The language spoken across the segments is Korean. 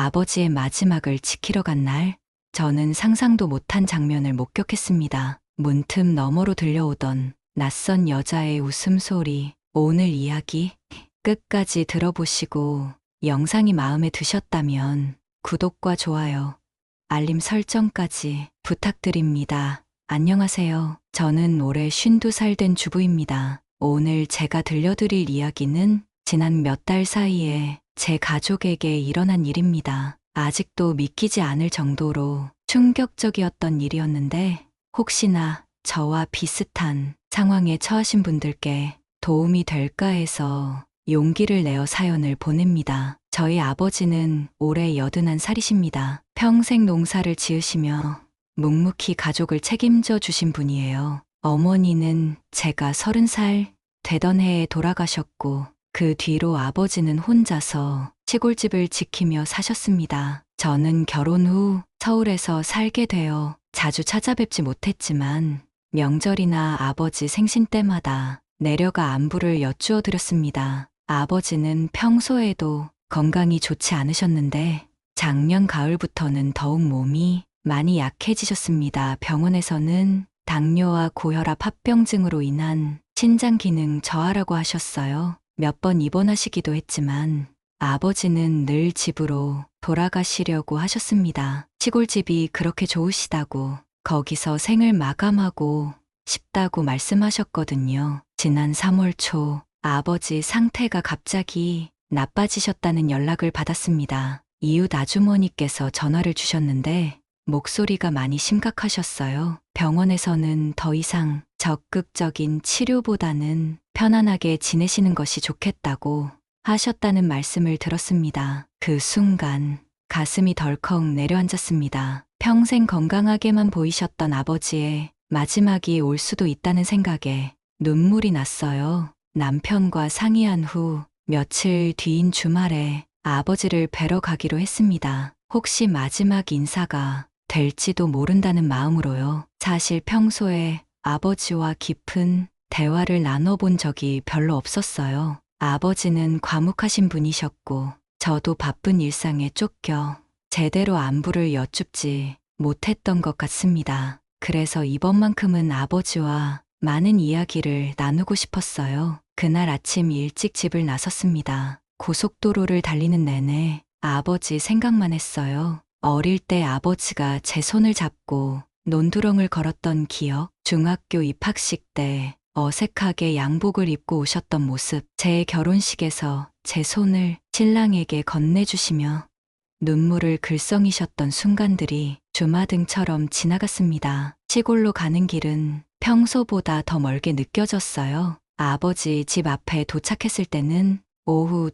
아버지의 마지막을 지키러 간 날, 저는 상상도 못한 장면을 목격했습니다. 문틈 너머로 들려오던 낯선 여자의 웃음소리. 오늘 이야기 끝까지 들어보시고 영상이 마음에 드셨다면 구독과 좋아요, 알림 설정까지 부탁드립니다. 안녕하세요. 저는 올해 52살 된 주부입니다. 오늘 제가 들려드릴 이야기는 지난 몇 달 사이에 제 가족에게 일어난 일입니다. 아직도 믿기지 않을 정도로 충격적이었던 일이었는데 혹시나 저와 비슷한 상황에 처하신 분들께 도움이 될까 해서 용기를 내어 사연을 보냅니다. 저희 아버지는 올해 81살이십니다. 평생 농사를 지으시며 묵묵히 가족을 책임져 주신 분이에요. 어머니는 제가 30살 되던 해에 돌아가셨고 그 뒤로 아버지는 혼자서 시골집을 지키며 사셨습니다. 저는 결혼 후 서울에서 살게 되어 자주 찾아뵙지 못했지만 명절이나 아버지 생신 때마다 내려가 안부를 여쭈어 드렸습니다. 아버지는 평소에도 건강이 좋지 않으셨는데 작년 가을부터는 더욱 몸이 많이 약해지셨습니다. 병원에서는 당뇨와 고혈압 합병증으로 인한 신장 기능 저하라고 하셨어요. 몇 번 입원하시기도 했지만 아버지는 늘 집으로 돌아가시려고 하셨습니다. 시골집이 그렇게 좋으시다고 거기서 생을 마감하고 싶다고 말씀하셨거든요. 지난 3월 초 아버지 상태가 갑자기 나빠지셨다는 연락을 받았습니다. 이웃 아주머니께서 전화를 주셨는데 목소리가 많이 심각하셨어요. 병원에서는 더 이상 적극적인 치료보다는 편안하게 지내시는 것이 좋겠다고 하셨다는 말씀을 들었습니다. 그 순간 가슴이 덜컥 내려앉았습니다. 평생 건강하게만 보이셨던 아버지의 마지막이 올 수도 있다는 생각에 눈물이 났어요. 남편과 상의한 후 며칠 뒤인 주말에 아버지를 뵈러 가기로 했습니다. 혹시 마지막 인사가 될지도 모른다는 마음으로요. 사실 평소에 아버지와 깊은 대화를 나눠본 적이 별로 없었어요. 아버지는 과묵하신 분이셨고 저도 바쁜 일상에 쫓겨 제대로 안부를 여쭙지 못했던 것 같습니다. 그래서 이번만큼은 아버지와 많은 이야기를 나누고 싶었어요. 그날 아침 일찍 집을 나섰습니다. 고속도로를 달리는 내내 아버지 생각만 했어요. 어릴 때 아버지가 제 손을 잡고 논두렁을 걸었던 기억, 중학교 입학식 때 어색하게 양복을 입고 오셨던 모습, 제 결혼식에서 제 손을 신랑에게 건네주시며 눈물을 글썽이셨던 순간들이 주마등처럼 지나갔습니다. 시골로 가는 길은 평소보다 더 멀게 느껴졌어요. 아버지 집 앞에 도착했을 때는 오후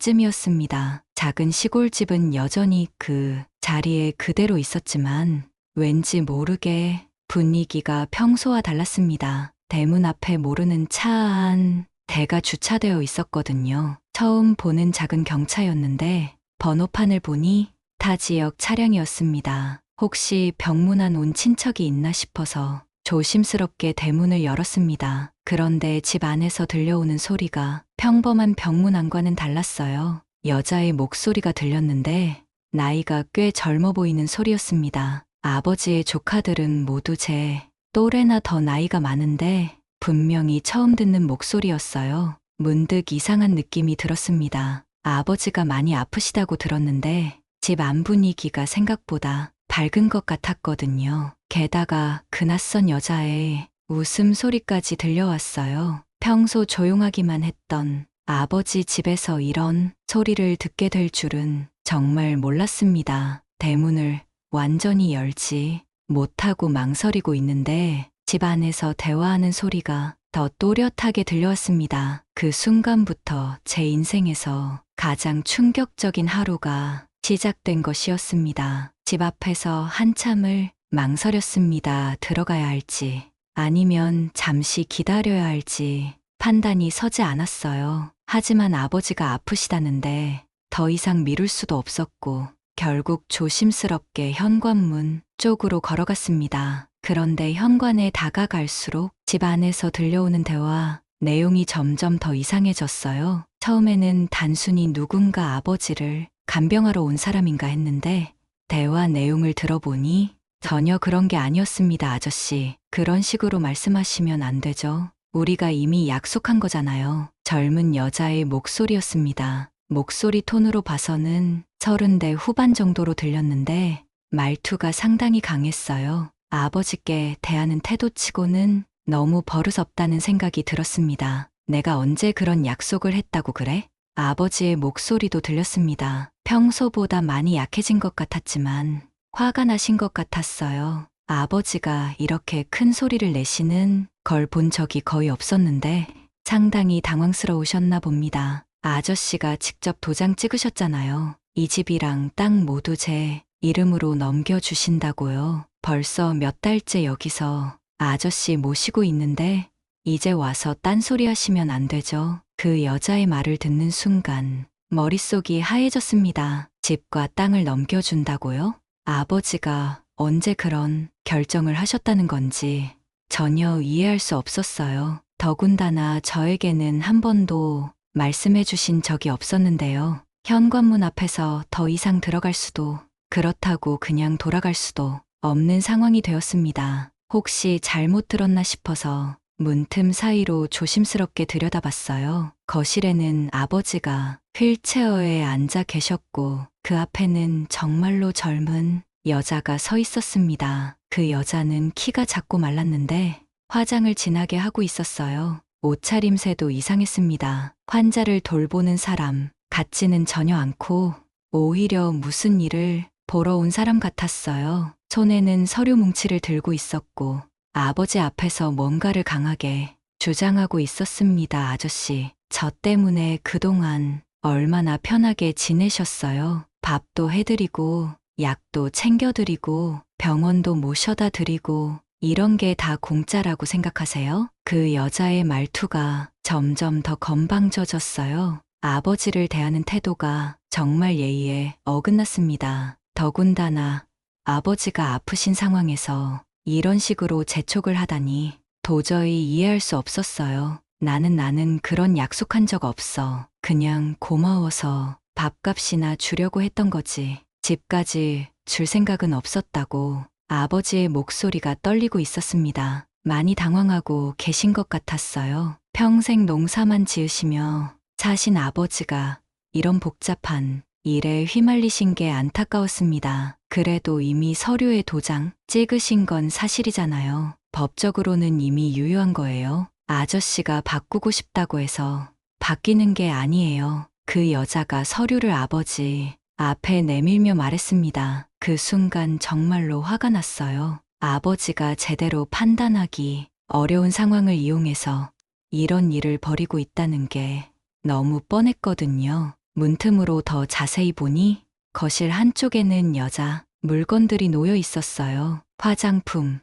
2시쯤이었습니다. 작은 시골집은 여전히 그 자리에 그대로 있었지만 왠지 모르게 분위기가 평소와 달랐습니다. 대문 앞에 모르는 차 한 대가 주차되어 있었거든요. 처음 보는 작은 경차였는데 번호판을 보니 타 지역 차량이었습니다. 혹시 병문안 온 친척이 있나 싶어서 조심스럽게 대문을 열었습니다. 그런데 집 안에서 들려오는 소리가 평범한 병문안과는 달랐어요. 여자의 목소리가 들렸는데 나이가 꽤 젊어 보이는 소리였습니다. 아버지의 조카들은 모두 제 또래나 더 나이가 많은데 분명히 처음 듣는 목소리였어요. 문득 이상한 느낌이 들었습니다. 아버지가 많이 아프시다고 들었는데 집 안 분위기가 생각보다 밝은 것 같았거든요. 게다가 그 낯선 여자의 웃음소리까지 들려왔어요. 평소 조용하기만 했던 아버지 집에서 이런 소리를 듣게 될 줄은 정말 몰랐습니다. 대문을 완전히 열지 못하고 망설이고 있는데 집 안에서 대화하는 소리가 더 또렷하게 들려왔습니다. 그 순간부터 제 인생에서 가장 충격적인 하루가 시작된 것이었습니다. 집 앞에서 한참을 망설였습니다. 들어가야 할지 아니면 잠시 기다려야 할지 판단이 서지 않았어요. 하지만 아버지가 아프시다는데 더 이상 미룰 수도 없었고 결국 조심스럽게 현관문 쪽으로 걸어갔습니다. 그런데 현관에 다가갈수록 집 안에서 들려오는 대화 내용이 점점 더 이상해졌어요. 처음에는 단순히 누군가 아버지를 간병하러 온 사람인가 했는데 대화 내용을 들어보니 전혀 그런 게 아니었습니다, 아저씨. 그런 식으로 말씀하시면 안 되죠. 우리가 이미 약속한 거잖아요. 젊은 여자의 목소리였습니다. 목소리 톤으로 봐서는 30대 후반 정도로 들렸는데 말투가 상당히 강했어요. 아버지께 대하는 태도치고는 너무 버릇없다는 생각이 들었습니다. 내가 언제 그런 약속을 했다고 그래? 아버지의 목소리도 들렸습니다. 평소보다 많이 약해진 것 같았지만 화가 나신 것 같았어요. 아버지가 이렇게 큰 소리를 내시는 걸 본 적이 거의 없었는데 상당히 당황스러우셨나 봅니다. 아저씨가 직접 도장 찍으셨잖아요. 이 집이랑 땅 모두 제 이름으로 넘겨주신다고요. 벌써 몇 달째 여기서 아저씨 모시고 있는데 이제 와서 딴소리 하시면 안 되죠. 그 여자의 말을 듣는 순간 머릿속이 하얘졌습니다. 집과 땅을 넘겨준다고요? 아버지가 언제 그런 결정을 하셨다는 건지 전혀 이해할 수 없었어요. 더군다나 저에게는 한 번도 말씀해 주신 적이 없었는데요. 현관문 앞에서 더 이상 들어갈 수도, 그렇다고 그냥 돌아갈 수도 없는 상황이 되었습니다. 혹시 잘못 들었나 싶어서 문틈 사이로 조심스럽게 들여다봤어요. 거실에는 아버지가 휠체어에 앉아 계셨고 그 앞에는 정말로 젊은 여자가 서 있었습니다. 그 여자는 키가 작고 말랐는데 화장을 진하게 하고 있었어요. 옷차림새도 이상했습니다. 환자를 돌보는 사람 같지는 전혀 않고 오히려 무슨 일을 보러 온 사람 같았어요. 손에는 서류 뭉치를 들고 있었고 아버지 앞에서 뭔가를 강하게 주장하고 있었습니다. 아저씨, 저 때문에 그동안 얼마나 편하게 지내셨어요. 밥도 해드리고 약도 챙겨드리고 병원도 모셔다 드리고 이런 게 다 공짜라고 생각하세요? 그 여자의 말투가 점점 더 건방져졌어요. 아버지를 대하는 태도가 정말 예의에 어긋났습니다. 더군다나 아버지가 아프신 상황에서 이런 식으로 재촉을 하다니 도저히 이해할 수 없었어요. 나는 그런 약속한 적 없어. 그냥 고마워서 밥값이나 주려고 했던 거지. 집까지 줄 생각은 없었다고. 아버지의 목소리가 떨리고 있었습니다. 많이 당황하고 계신 것 같았어요. 평생 농사만 지으시며 사신 아버지가 이런 복잡한 일에 휘말리신 게 안타까웠습니다. 그래도 이미 서류에 도장 찍으신 건 사실이잖아요. 법적으로는 이미 유효한 거예요. 아저씨가 바꾸고 싶다고 해서 바뀌는 게 아니에요. 그 여자가 서류를 아버지 앞에 내밀며 말했습니다. 그 순간 정말로 화가 났어요. 아버지가 제대로 판단하기 어려운 상황을 이용해서 이런 일을 벌이고 있다는 게 너무 뻔했거든요. 문틈으로 더 자세히 보니 거실 한쪽에는 여자 물건들이 놓여 있었어요. 화장품,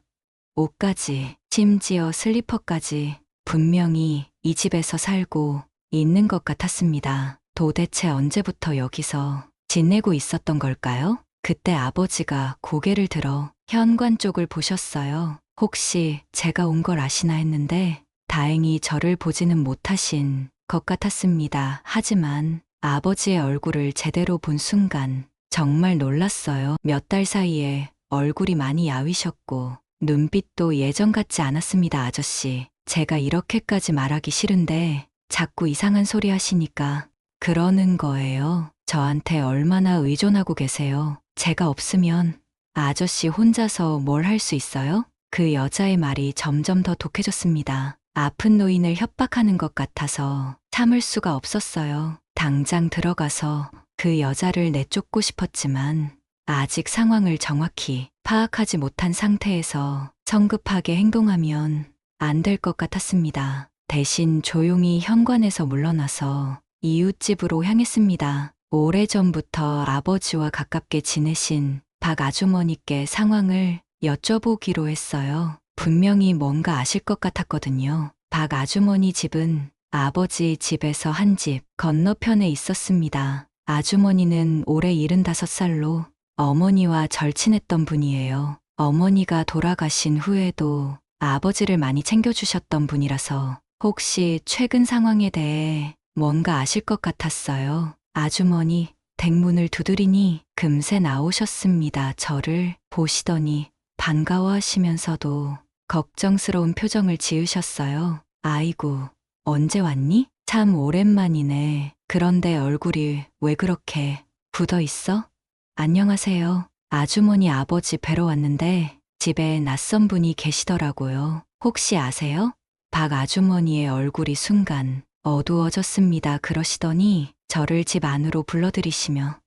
옷까지, 심지어 슬리퍼까지 분명히 이 집에서 살고 있는 것 같았습니다. 도대체 언제부터 여기서 지내고 있었던 걸까요? 그때 아버지가 고개를 들어 현관 쪽을 보셨어요. 혹시 제가 온 걸 아시나 했는데 다행히 저를 보지는 못하신 것 같았습니다. 하지만 아버지의 얼굴을 제대로 본 순간 정말 놀랐어요. 몇 달 사이에 얼굴이 많이 야위셨고 눈빛도 예전 같지 않았습니다. 아저씨, 제가 이렇게까지 말하기 싫은데 자꾸 이상한 소리 하시니까 그러는 거예요. 저한테 얼마나 의존하고 계세요. 제가 없으면 아저씨 혼자서 뭘 할 수 있어요? 그 여자의 말이 점점 더 독해졌습니다. 아픈 노인을 협박하는 것 같아서 참을 수가 없었어요. 당장 들어가서 그 여자를 내쫓고 싶었지만 아직 상황을 정확히 파악하지 못한 상태에서 성급하게 행동하면 안 될 것 같았습니다. 대신 조용히 현관에서 물러나서 이웃집으로 향했습니다. 오래전부터 아버지와 가깝게 지내신 박 아주머니께 상황을 여쭤보기로 했어요. 분명히 뭔가 아실 것 같았거든요. 박 아주머니 집은 아버지 집에서 한 집 건너편에 있었습니다. 아주머니는 올해 75살로 어머니와 절친했던 분이에요. 어머니가 돌아가신 후에도 아버지를 많이 챙겨주셨던 분이라서 혹시 최근 상황에 대해 뭔가 아실 것 같았어요. 아주머니, 댁문을 두드리니 금세 나오셨습니다. 저를 보시더니 반가워하시면서도 걱정스러운 표정을 지으셨어요. 아이고, 언제 왔니? 참 오랜만이네. 그런데 얼굴이 왜 그렇게 굳어 있어? 안녕하세요. 아주머니 아버지 뵈러 왔는데 집에 낯선 분이 계시더라고요. 혹시 아세요? 박 아주머니의 얼굴이 순간 어두워졌습니다. 그러시더니 저를 집 안으로 불러들이시며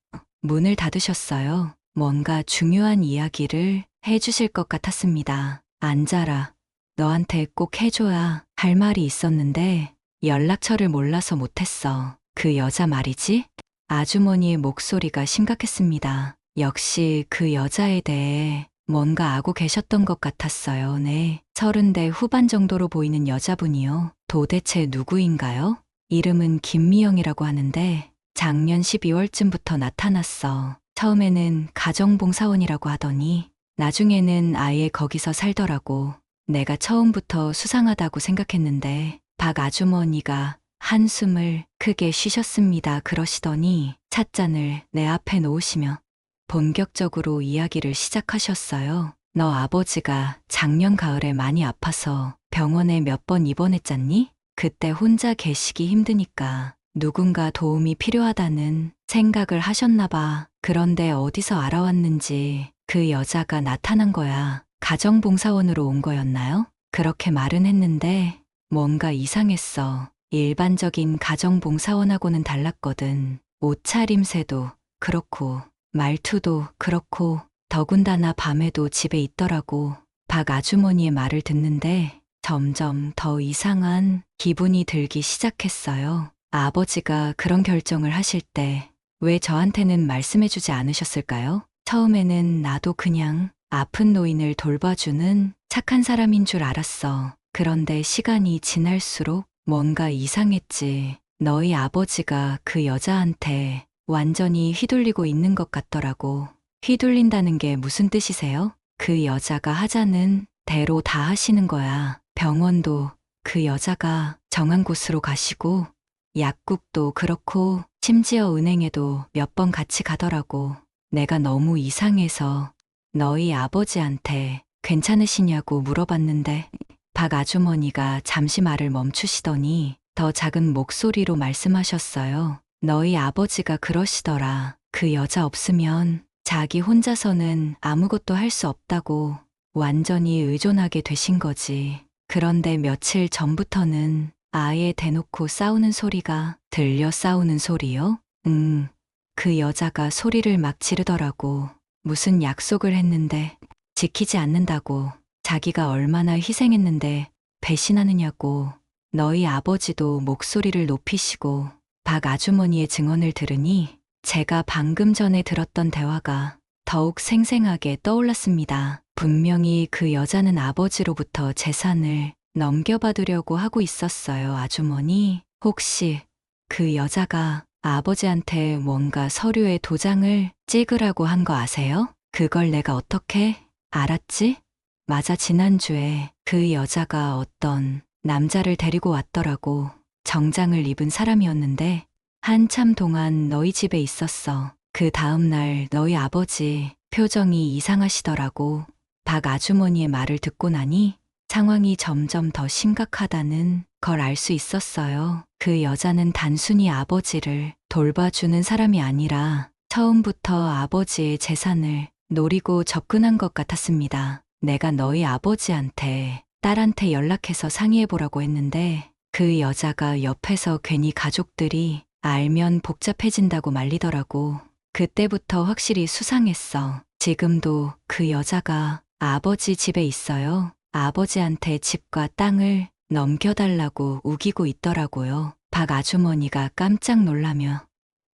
문을 닫으셨어요. 뭔가 중요한 이야기를 해주실 것 같았습니다. 앉아라. 너한테 꼭 해줘야 할 말이 있었는데 연락처를 몰라서 못했어. 그 여자 말이지? 아주머니의 목소리가 심각했습니다. 역시 그 여자에 대해 뭔가 알고 계셨던 것 같았어요. 네. 30대 후반 정도로 보이는 여자분이요. 도대체 누구인가요? 이름은 김미영이라고 하는데 작년 12월쯤부터 나타났어. 처음에는 가정봉사원이라고 하더니 나중에는 아예 거기서 살더라고. 내가 처음부터 수상하다고 생각했는데 박 아주머니가 한숨을 크게 쉬셨습니다. 그러시더니 찻잔을 내 앞에 놓으시며 본격적으로 이야기를 시작하셨어요. 너 아버지가 작년 가을에 많이 아파서 병원에 몇 번 입원했잖니? 그때 혼자 계시기 힘드니까 누군가 도움이 필요하다는 생각을 하셨나 봐. 그런데 어디서 알아왔는지 그 여자가 나타난 거야. 가정봉사원으로 온 거였나요? 그렇게 말은 했는데 뭔가 이상했어. 일반적인 가정봉사원하고는 달랐거든. 옷차림새도 그렇고 말투도 그렇고 더군다나 밤에도 집에 있더라고. 박 아주머니의 말을 듣는데 점점 더 이상한 기분이 들기 시작했어요. 아버지가 그런 결정을 하실 때 왜 저한테는 말씀해주지 않으셨을까요? 처음에는 나도 그냥 아픈 노인을 돌봐주는 착한 사람인 줄 알았어. 그런데 시간이 지날수록 뭔가 이상했지. 너희 아버지가 그 여자한테 완전히 휘둘리고 있는 것 같더라고. 휘둘린다는 게 무슨 뜻이세요? 그 여자가 하자는 대로 다 하시는 거야. 병원도 그 여자가 정한 곳으로 가시고 약국도 그렇고 심지어 은행에도 몇 번 같이 가더라고. 내가 너무 이상해서 너희 아버지한테 괜찮으시냐고 물어봤는데 박 아주머니가 잠시 말을 멈추시더니 더 작은 목소리로 말씀하셨어요. 너희 아버지가 그러시더라. 그 여자 없으면 자기 혼자서는 아무것도 할 수 없다고 완전히 의존하게 되신 거지. 그런데 며칠 전부터는 아예 대놓고 싸우는 소리가 들려. 싸우는 소리요? 그 여자가 소리를 막 지르더라고. 무슨 약속을 했는데 지키지 않는다고. 자기가 얼마나 희생했는데 배신하느냐고. 너희 아버지도 목소리를 높이시고. 박 아주머니의 증언을 들으니 제가 방금 전에 들었던 대화가 더욱 생생하게 떠올랐습니다. 분명히 그 여자는 아버지로부터 재산을 넘겨받으려고 하고 있었어요. 아주머니, 혹시 그 여자가 아버지한테 뭔가 서류에 도장을 찍으라고 한 거 아세요? 그걸 내가 어떻게 알았지? 맞아, 지난주에 그 여자가 어떤 남자를 데리고 왔더라고. 정장을 입은 사람이었는데 한참 동안 너희 집에 있었어. 그 다음날 너희 아버지 표정이 이상하시더라고. 박 아주머니의 말을 듣고 나니 상황이 점점 더 심각하다는 걸 알 수 있었어요. 그 여자는 단순히 아버지를 돌봐주는 사람이 아니라 처음부터 아버지의 재산을 노리고 접근한 것 같았습니다. 내가 너희 아버지한테 딸한테 연락해서 상의해보라고 했는데 그 여자가 옆에서 괜히 가족들이 알면 복잡해진다고 말리더라고. 그때부터 확실히 수상했어. 지금도 그 여자가 아버지 집에 있어요. 아버지한테 집과 땅을 넘겨달라고 우기고 있더라고요. 박 아주머니가 깜짝 놀라며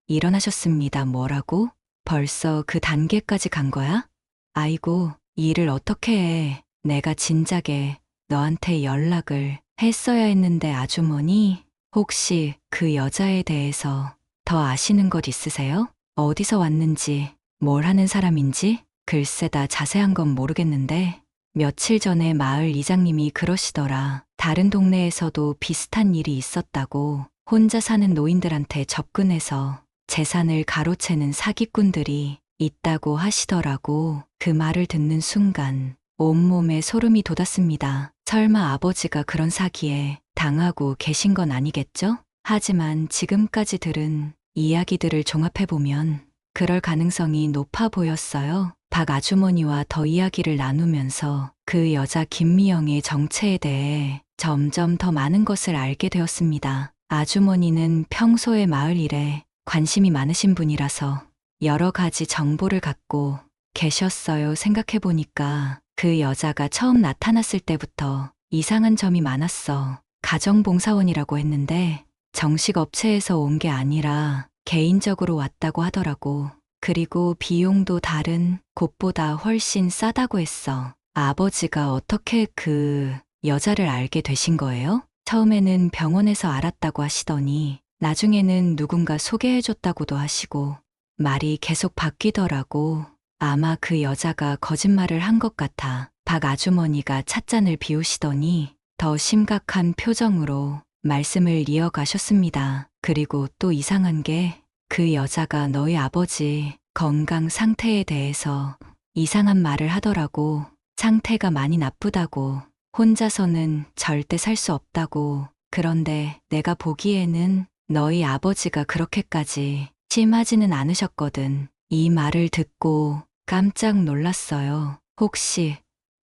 일어나셨습니다. 뭐라고? 벌써 그 단계까지 간 거야? 아이고, 이 일을 어떻게 해. 내가 진작에 너한테 연락을 했어야 했는데. 아주머니, 혹시 그 여자에 대해서 더 아시는 것 있으세요? 어디서 왔는지, 뭘 하는 사람인지? 글쎄 다 자세한 건 모르겠는데 며칠 전에 마을 이장님이 그러시더라. 다른 동네에서도 비슷한 일이 있었다고. 혼자 사는 노인들한테 접근해서 재산을 가로채는 사기꾼들이 있다고 하시더라고. 그 말을 듣는 순간 온몸에 소름이 돋았습니다. 설마 아버지가 그런 사기에 당하고 계신 건 아니겠죠? 하지만 지금까지 들은 이야기들을 종합해보면 그럴 가능성이 높아 보였어요. 박 아주머니와 더 이야기를 나누면서 그 여자 김미영의 정체에 대해 점점 더 많은 것을 알게 되었습니다. 아주머니는 평소에 마을 일에 관심이 많으신 분이라서 여러 가지 정보를 갖고 계셨어요. 생각해보니까 그 여자가 처음 나타났을 때부터 이상한 점이 많았어. 가정봉사원이라고 했는데 정식 업체에서 온 게 아니라 개인적으로 왔다고 하더라고. 그리고 비용도 다른 곳보다 훨씬 싸다고 했어. 아버지가 어떻게 그 여자를 알게 되신 거예요? 처음에는 병원에서 알았다고 하시더니 나중에는 누군가 소개해줬다고도 하시고 말이 계속 바뀌더라고. 아마 그 여자가 거짓말을 한 것 같아. 박 아주머니가 찻잔을 비우시더니 더 심각한 표정으로 말씀을 이어가셨습니다. 그리고 또 이상한 게 그 여자가 너희 아버지 건강 상태에 대해서 이상한 말을 하더라고. 상태가 많이 나쁘다고, 혼자서는 절대 살 수 없다고. 그런데 내가 보기에는 너희 아버지가 그렇게까지 심하지는 않으셨거든. 이 말을 듣고 깜짝 놀랐어요. 혹시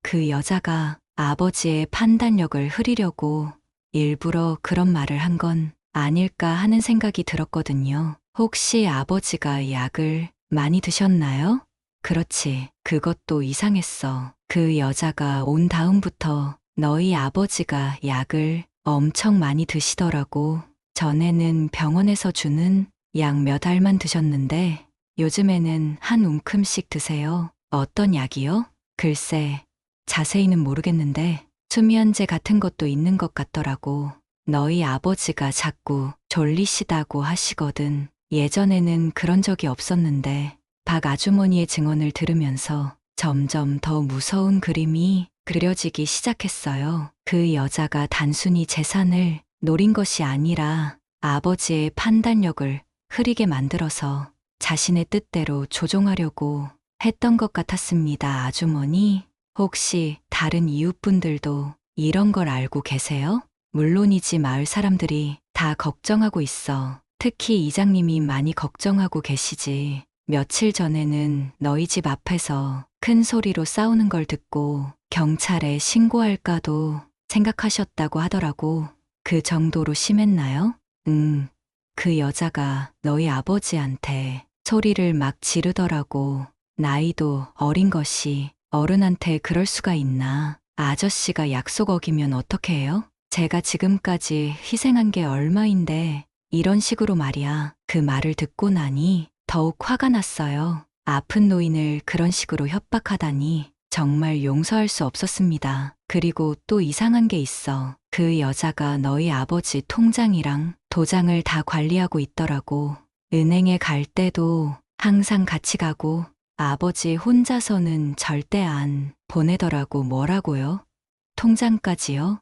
그 여자가 아버지의 판단력을 흐리려고 일부러 그런 말을 한 건 아닐까 하는 생각이 들었거든요. 혹시 아버지가 약을 많이 드셨나요? 그렇지. 그것도 이상했어. 그 여자가 온 다음부터 너희 아버지가 약을 엄청 많이 드시더라고. 전에는 병원에서 주는 약 몇 알만 드셨는데 요즘에는 한 움큼씩 드세요. 어떤 약이요? 글쎄, 자세히는 모르겠는데 수면제 같은 것도 있는 것 같더라고. 너희 아버지가 자꾸 졸리시다고 하시거든. 예전에는 그런 적이 없었는데 박 아주머니의 증언을 들으면서 점점 더 무서운 그림이 그려지기 시작했어요. 그 여자가 단순히 재산을 노린 것이 아니라 아버지의 판단력을 흐리게 만들어서 자신의 뜻대로 조종하려고 했던 것 같았습니다. 아주머니, 혹시 다른 이웃분들도 이런 걸 알고 계세요? 물론이지. 마을 사람들이 다 걱정하고 있어. 특히 이장님이 많이 걱정하고 계시지. 며칠 전에는 너희 집 앞에서 큰 소리로 싸우는 걸 듣고 경찰에 신고할까도 생각하셨다고 하더라고. 그 정도로 심했나요? 그 여자가 너희 아버지한테 소리를 막 지르더라고. 나이도 어린 것이 어른한테 그럴 수가 있나. 아저씨가 약속 어기면 어떻게 해요? 제가 지금까지 희생한 게 얼마인데 이런 식으로 말이야. 그 말을 듣고 나니 더욱 화가 났어요. 아픈 노인을 그런 식으로 협박하다니 정말 용서할 수 없었습니다. 그리고 또 이상한 게 있어. 그 여자가 너희 아버지 통장이랑 도장을 다 관리하고 있더라고. 은행에 갈 때도 항상 같이 가고 아버지 혼자서는 절대 안 보내더라고. 뭐라고요? 통장까지요?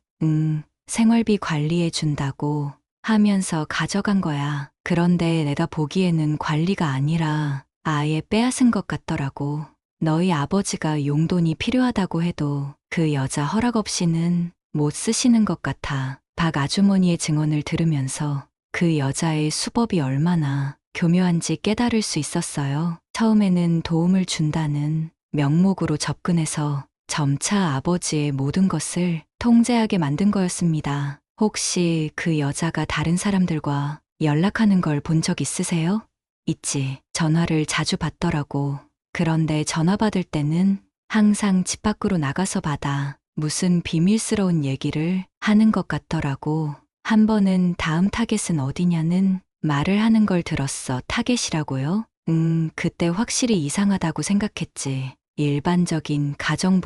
생활비 관리해 준다고 하면서 가져간 거야. 그런데 내가 보기에는 관리가 아니라 아예 빼앗은 것 같더라고. 너희 아버지가 용돈이 필요하다고 해도 그 여자 허락 없이는 못 쓰시는 것 같아. 박 아주머니의 증언을 들으면서 그 여자의 수법이 얼마나 교묘한지 깨달을 수 있었어요. 처음에는 도움을 준다는 명목으로 접근해서 점차 아버지의 모든 것을 통제하게 만든 거였습니다. 혹시 그 여자가 다른 사람들과 연락하는 걸 본 적 있으세요? 있지. 전화를 자주 받더라고. 그런데 전화 받을 때는 항상 집 밖으로 나가서 받아. 무슨 비밀스러운 얘기를 하는 것 같더라고. 한 번은 다음 타겟은 어디냐는 말을 하는 걸 들었어. 타겟이라고요? 그때 확실히 이상하다고 생각했지. 일반적인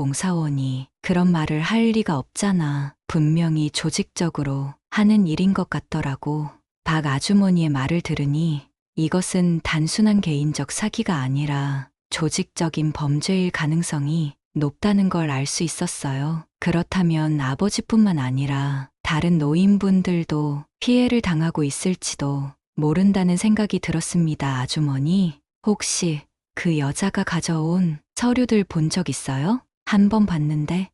가정봉사원이 그런 말을 할 리가 없잖아. 분명히 조직적으로 하는 일인 것 같더라고. 박 아주머니의 말을 들으니 이것은 단순한 개인적 사기가 아니라 조직적인 범죄일 가능성이 높다는 걸 알 수 있었어요. 그렇다면 아버지뿐만 아니라 다른 노인분들도 피해를 당하고 있을지도 모른다는 생각이 들었습니다. 아주머니, 혹시 그 여자가 가져온 서류들 본 적 있어요? 한 번 봤는데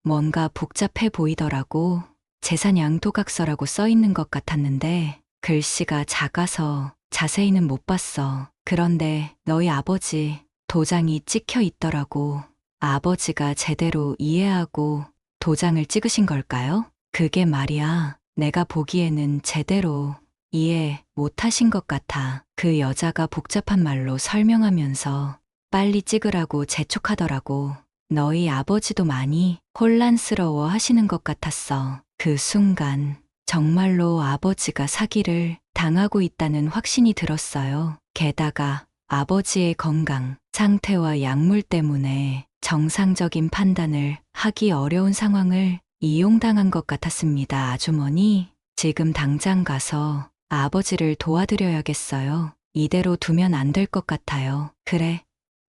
뭔가 복잡해 보이더라고. 재산 양도각서라고 써 있는 것 같았는데 글씨가 작아서 자세히는 못 봤어. 그런데 너희 아버지 도장이 찍혀 있더라고. 아버지가 제대로 이해하고 도장을 찍으신 걸까요? 그게 말이야. 내가 보기에는 제대로 이해 못하신 것 같아. 그 여자가 복잡한 말로 설명하면서 빨리 찍으라고 재촉하더라고. 너희 아버지도 많이 혼란스러워 하시는 것 같았어. 그 순간 정말로 아버지가 사기를 당하고 있다는 확신이 들었어요. 게다가 아버지의 건강 상태와 약물 때문에 정상적인 판단을 하기 어려운 상황을 이용당한 것 같았습니다. 아주머니, 지금 당장 가서 아버지를 도와드려야겠어요. 이대로 두면 안 될 것 같아요. 그래,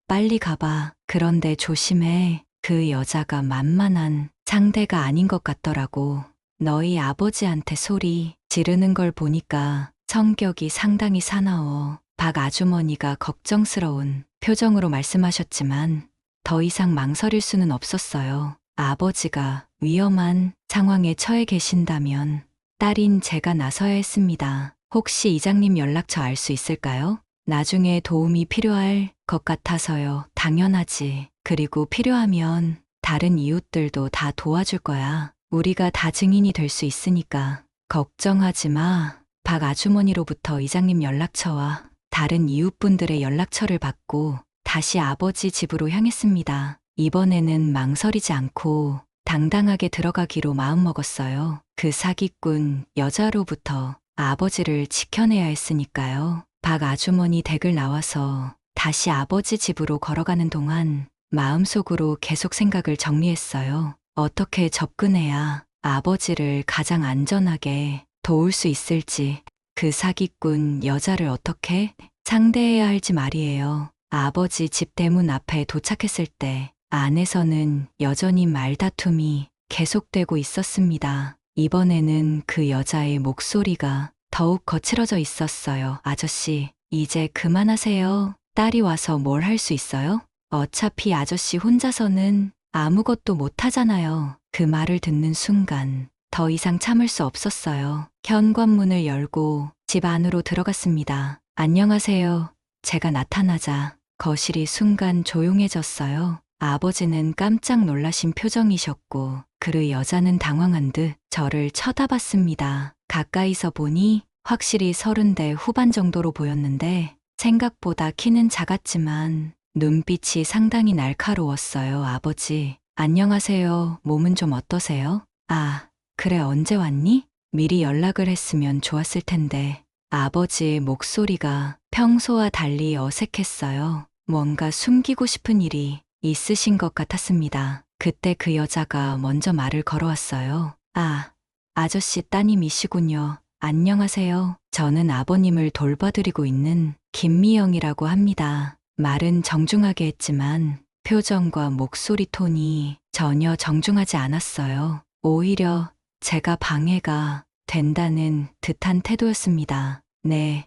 빨리 가봐. 그런데 조심해. 그 여자가 만만한 상대가 아닌 것 같더라고. 너희 아버지한테 소리 지르는 걸 보니까 성격이 상당히 사나워. 박 아주머니가 걱정스러운 표정으로 말씀하셨지만 더 이상 망설일 수는 없었어요. 아버지가 위험한 상황에 처해 계신다면 딸인 제가 나서야 했습니다. 혹시 이장님 연락처 알 수 있을까요? 나중에 도움이 필요할 것 같아서요. 당연하지. 그리고 필요하면 다른 이웃들도 다 도와줄 거야. 우리가 다 증인이 될 수 있으니까. 걱정하지 마. 박 아주머니로부터 이장님 연락처와 다른 이웃분들의 연락처를 받고 다시 아버지 집으로 향했습니다. 이번에는 망설이지 않고 당당하게 들어가기로 마음먹었어요. 그 사기꾼 여자로부터 아버지를 지켜내야 했으니까요. 박 아주머니 댁을 나와서 다시 아버지 집으로 걸어가는 동안 마음속으로 계속 생각을 정리했어요. 어떻게 접근해야 아버지를 가장 안전하게 도울 수 있을지, 그 사기꾼 여자를 어떻게 상대해야 할지 말이에요. 아버지 집 대문 앞에 도착했을 때 안에서는 여전히 말다툼이 계속되고 있었습니다. 이번에는 그 여자의 목소리가 더욱 거칠어져 있었어요. 아저씨, 이제 그만하세요. 딸이 와서 뭘 할 수 있어요? 어차피 아저씨 혼자서는 아무것도 못 하잖아요. 그 말을 듣는 순간 더 이상 참을 수 없었어요. 현관문을 열고 집 안으로 들어갔습니다. 안녕하세요. 제가 나타나자 거실이 순간 조용해졌어요. 아버지는 깜짝 놀라신 표정이셨고 그 여자는 당황한 듯 저를 쳐다봤습니다. 가까이서 보니 확실히 30대 후반 정도로 보였는데 생각보다 키는 작았지만 눈빛이 상당히 날카로웠어요. 아버지, 안녕하세요. 몸은 좀 어떠세요? 아, 그래, 언제 왔니? 미리 연락을 했으면 좋았을 텐데. 아버지의 목소리가 평소와 달리 어색했어요. 뭔가 숨기고 싶은 일이 있으신 것 같았습니다. 그때 그 여자가 먼저 말을 걸어왔어요. 아, 아저씨 따님이시군요. 안녕하세요. 저는 아버님을 돌봐드리고 있는 김미영이라고 합니다. 말은 정중하게 했지만 표정과 목소리 톤이 전혀 정중하지 않았어요. 오히려 제가 방해가 된다는 듯한 태도였습니다. 네,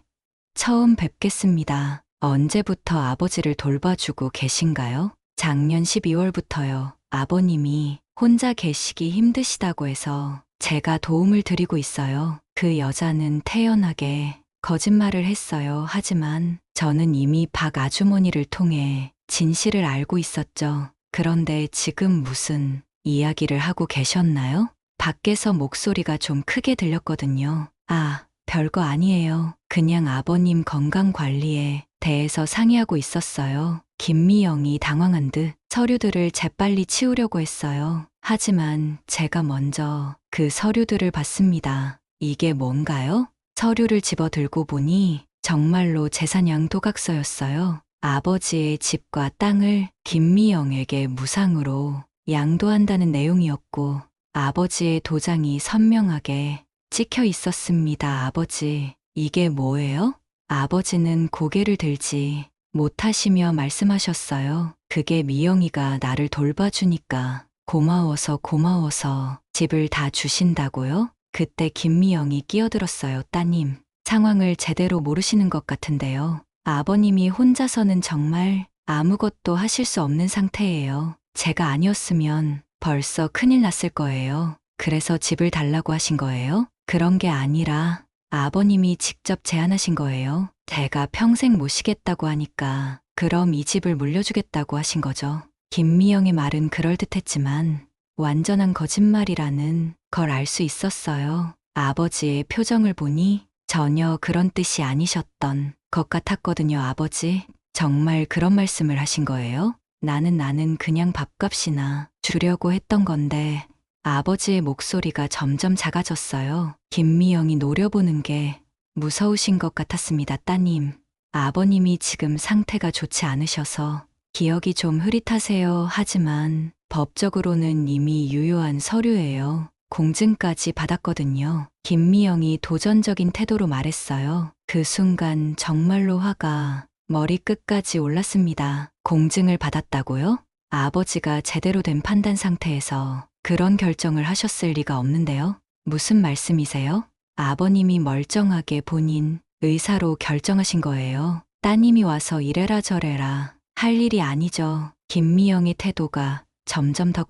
처음 뵙겠습니다. 언제부터 아버지를 돌봐주고 계신가요? 작년 12월부터요. 아버님이 혼자 계시기 힘드시다고 해서 제가 도움을 드리고 있어요. 그 여자는 태연하게 거짓말을 했어요. 하지만 저는 이미 박 아주머니를 통해 진실을 알고 있었죠. 그런데 지금 무슨 이야기를 하고 계셨나요? 밖에서 목소리가 좀 크게 들렸거든요. 아, 별거 아니에요. 그냥 아버님 건강 관리에 대해서 상의하고 있었어요. 김미영이 당황한 듯 서류들을 재빨리 치우려고 했어요. 하지만 제가 먼저 그 서류들을 봤습니다. 이게 뭔가요? 서류를 집어 들고 보니 정말로 재산양 도각서였어요. 아버지의 집과 땅을 김미영에게 무상으로 양도한다는 내용이었고 아버지의 도장이 선명하게 찍혀 있었습니다. 아버지, 이게 뭐예요? 아버지는 고개를 들지 못하시며 말씀하셨어요. 그게 미영이가 나를 돌봐주니까 고마워서 집을 다 주신다고요? 그때 김미영이 끼어들었어요. 따님, 상황을 제대로 모르시는 것 같은데요. 아버님이 혼자서는 정말 아무것도 하실 수 없는 상태예요. 제가 아니었으면 벌써 큰일 났을 거예요. 그래서 집을 달라고 하신 거예요? 그런 게 아니라 아버님이 직접 제안하신 거예요. 제가 평생 모시겠다고 하니까 그럼 이 집을 물려주겠다고 하신 거죠. 김미영의 말은 그럴듯했지만 완전한 거짓말이라는 걸 알 수 있었어요. 아버지의 표정을 보니 전혀 그런 뜻이 아니셨던 것 같았거든요. 아버지, 정말 그런 말씀을 하신 거예요? 나는 그냥 밥값이나 주려고 했던 건데 아버지의 목소리가 점점 작아졌어요. 김미영이 노려보는 게 무서우신 것 같았습니다. 따님, 아버님이 지금 상태가 좋지 않으셔서 기억이 좀 흐릿하세요. 하지만 법적으로는 이미 유효한 서류예요. 공증까지 받았거든요. 김미영이 도전적인 태도로 말했어요. 그 순간 정말로 화가 머리끝까지 올랐습니다. 공증을 받았다고요? 아버지가 제대로 된 판단 상태에서 그런 결정을 하셨을 리가 없는데요. 무슨 말씀이세요? 아버님이 멀쩡하게 본인 의사로 결정하신 거예요. 따님이 와서 이래라 저래라 할 일이 아니죠. 김미영의 태도가 점점 더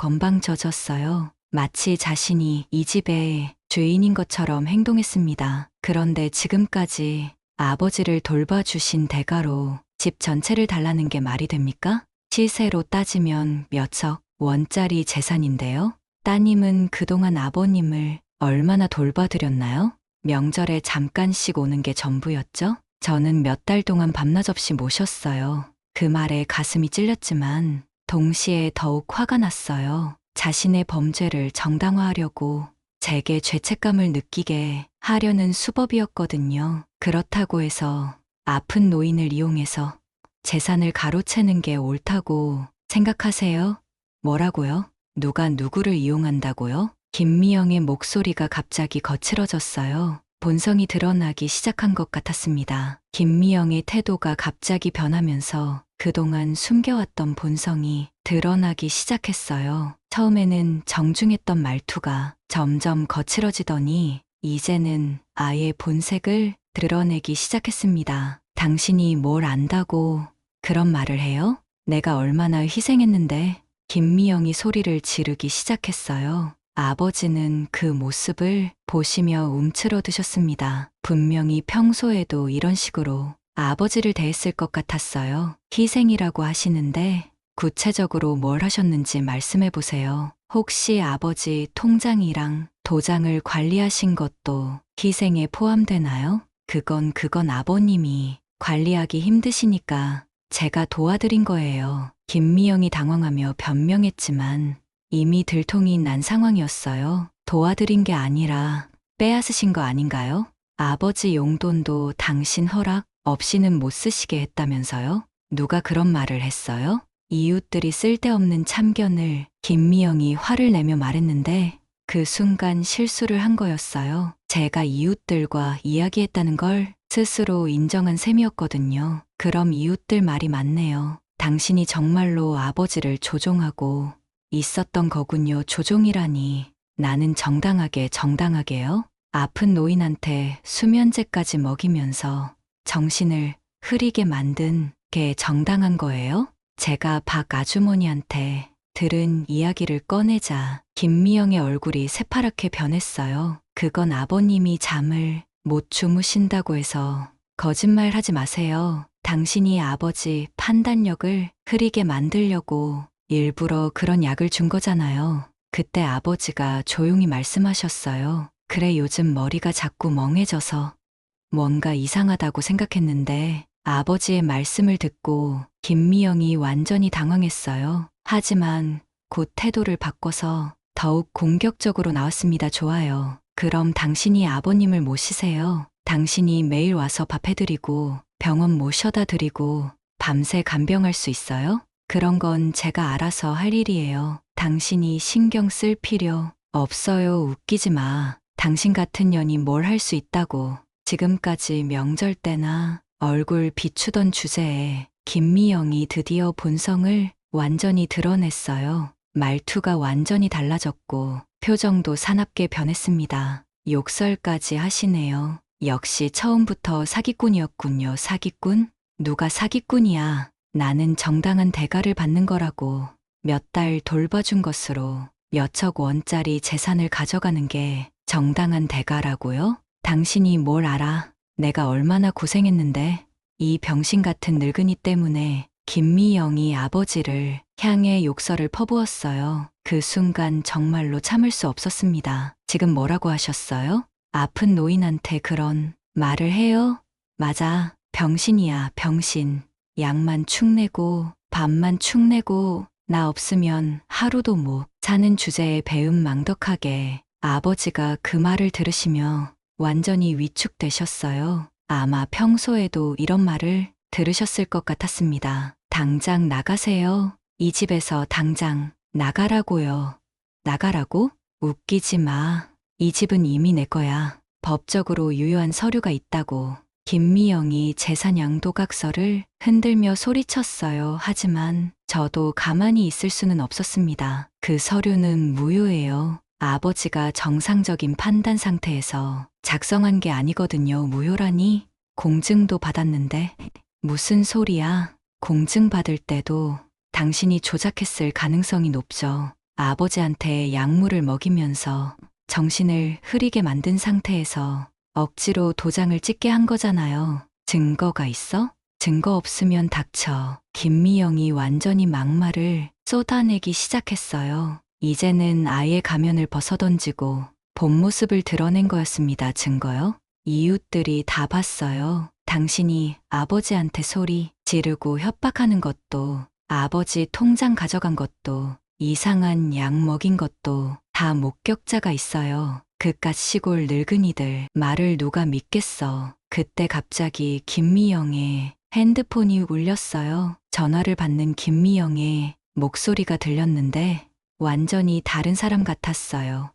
건방져졌어요. 마치 자신이 이 집의 주인인 것처럼 행동했습니다. 그런데 지금까지 아버지를 돌봐주신 대가로 집 전체를 달라는 게 말이 됩니까? 시세로 따지면 몇억 원짜리 재산인데요. 따님은 그동안 아버님을 얼마나 돌봐드렸나요? 명절에 잠깐씩 오는 게 전부였죠? 저는 몇 달 동안 밤낮 없이 모셨어요. 그 말에 가슴이 찔렸지만 동시에 더욱 화가 났어요. 자신의 범죄를 정당화하려고 제게 죄책감을 느끼게 하려는 수법이었거든요. 그렇다고 해서 아픈 노인을 이용해서 재산을 가로채는 게 옳다고 생각하세요? 뭐라고요? 누가 누구를 이용한다고요? 김미영의 목소리가 갑자기 거칠어졌어요. 본성이 드러나기 시작한 것 같았습니다. 김미영의 태도가 갑자기 변하면서 그동안 숨겨왔던 본성이 드러나기 시작했어요. 처음에는 정중했던 말투가 점점 거칠어지더니 이제는 아예 본색을 드러내기 시작했습니다. 당신이 뭘 안다고 그런 말을 해요? 내가 얼마나 희생했는데. 김미영이 소리를 지르기 시작했어요. 아버지는 그 모습을 보시며 움츠러드셨습니다. 분명히 평소에도 이런 식으로 아버지를 대했을 것 같았어요. 희생이라고 하시는데 구체적으로 뭘 하셨는지 말씀해 보세요. 혹시 아버지 통장이랑 도장을 관리하신 것도 희생에 포함되나요? 그건 아버님이 관리하기 힘드시니까 제가 도와드린 거예요. 김미영이 당황하며 변명했지만 이미 들통이 난 상황이었어요. 도와드린 게 아니라 빼앗으신 거 아닌가요? 아버지 용돈도 당신 허락 없이는 못 쓰시게 했다면서요? 누가 그런 말을 했어요? 이웃들이 쓸데없는 참견을 김미영이 화를 내며 말했는데 그 순간 실수를 한 거였어요. 제가 이웃들과 이야기했다는 걸 스스로 인정한 셈이었거든요. 그럼 이웃들 말이 맞네요. 당신이 정말로 아버지를 조종하고 있었던 거군요. 조종이라니. 나는 정당하게요? 아픈 노인한테 수면제까지 먹이면서 정신을 흐리게 만든 게 정당한 거예요? 제가 박 아주머니한테 들은 이야기를 꺼내자 김미영의 얼굴이 새파랗게 변했어요. 그건 아버님이 잠을 못 주무신다고 해서 거짓말 하지 마세요. 당신이 아버지 판단력을 흐리게 만들려고 일부러 그런 약을 준 거잖아요. 그때 아버지가 조용히 말씀하셨어요. 그래, 요즘 머리가 자꾸 멍해져서 뭔가 이상하다고 생각했는데 아버지의 말씀을 듣고 김미영이 완전히 당황했어요. 하지만 곧 태도를 바꿔서 더욱 공격적으로 나왔습니다. 좋아요. 그럼 당신이 아버님을 모시세요. 당신이 매일 와서 밥 해드리고 병원 모셔다 드리고 밤새 간병할 수 있어요? 그런 건 제가 알아서 할 일이에요. 당신이 신경 쓸 필요 없어요. 웃기지 마. 당신 같은 년이 뭘 할 수 있다고. 지금까지 명절 때나 얼굴 비추던 주제에 김미영이 드디어 본성을 완전히 드러냈어요. 말투가 완전히 달라졌고 표정도 사납게 변했습니다. 욕설까지 하시네요. 역시 처음부터 사기꾼이었군요. 사기꾼? 누가 사기꾼이야. 나는 정당한 대가를 받는 거라고. 몇 달 돌봐준 것으로 몇억 원짜리 재산을 가져가는 게 정당한 대가라고요? 당신이 뭘 알아? 내가 얼마나 고생했는데 이 병신 같은 늙은이 때문에 김미영이 아버지를 향해 욕설을 퍼부었어요. 그 순간 정말로 참을 수 없었습니다. 지금 뭐라고 하셨어요? 아픈 노인한테 그런 말을 해요? 맞아. 병신이야, 병신. 약만 축내고 밥만 축내고 나 없으면 하루도 못 사는 주제에 배은망덕하게 아버지가 그 말을 들으시며 완전히 위축되셨어요. 아마 평소에도 이런 말을 들으셨을 것 같았습니다. 당장 나가세요. 이 집에서 당장 나가라고요. 나가라고? 웃기지 마. 이 집은 이미 내 거야. 법적으로 유효한 서류가 있다고. 김미영이 재산 양도각서를 흔들며 소리쳤어요. 하지만 저도 가만히 있을 수는 없었습니다. 그 서류는 무효예요. 아버지가 정상적인 판단 상태에서 작성한 게 아니거든요. 무효라니? 공증도 받았는데. 무슨 소리야? 공증받을 때도 당신이 조작했을 가능성이 높죠. 아버지한테 약물을 먹이면서 정신을 흐리게 만든 상태에서 억지로 도장을 찍게 한 거잖아요. 증거가 있어? 증거 없으면 닥쳐. 김미영이 완전히 막말을 쏟아내기 시작했어요. 이제는 아예 가면을 벗어던지고 본 모습을 드러낸 거였습니다. 증거요? 이웃들이 다 봤어요. 당신이 아버지한테 소리 지르고 협박하는 것도, 아버지 통장 가져간 것도, 이상한 약 먹인 것도 다 목격자가 있어요. 그깟 시골 늙은이들 말을 누가 믿겠어. 그때 갑자기 김미영의 핸드폰이 울렸어요. 전화를 받는 김미영의 목소리가 들렸는데 완전히 다른 사람 같았어요.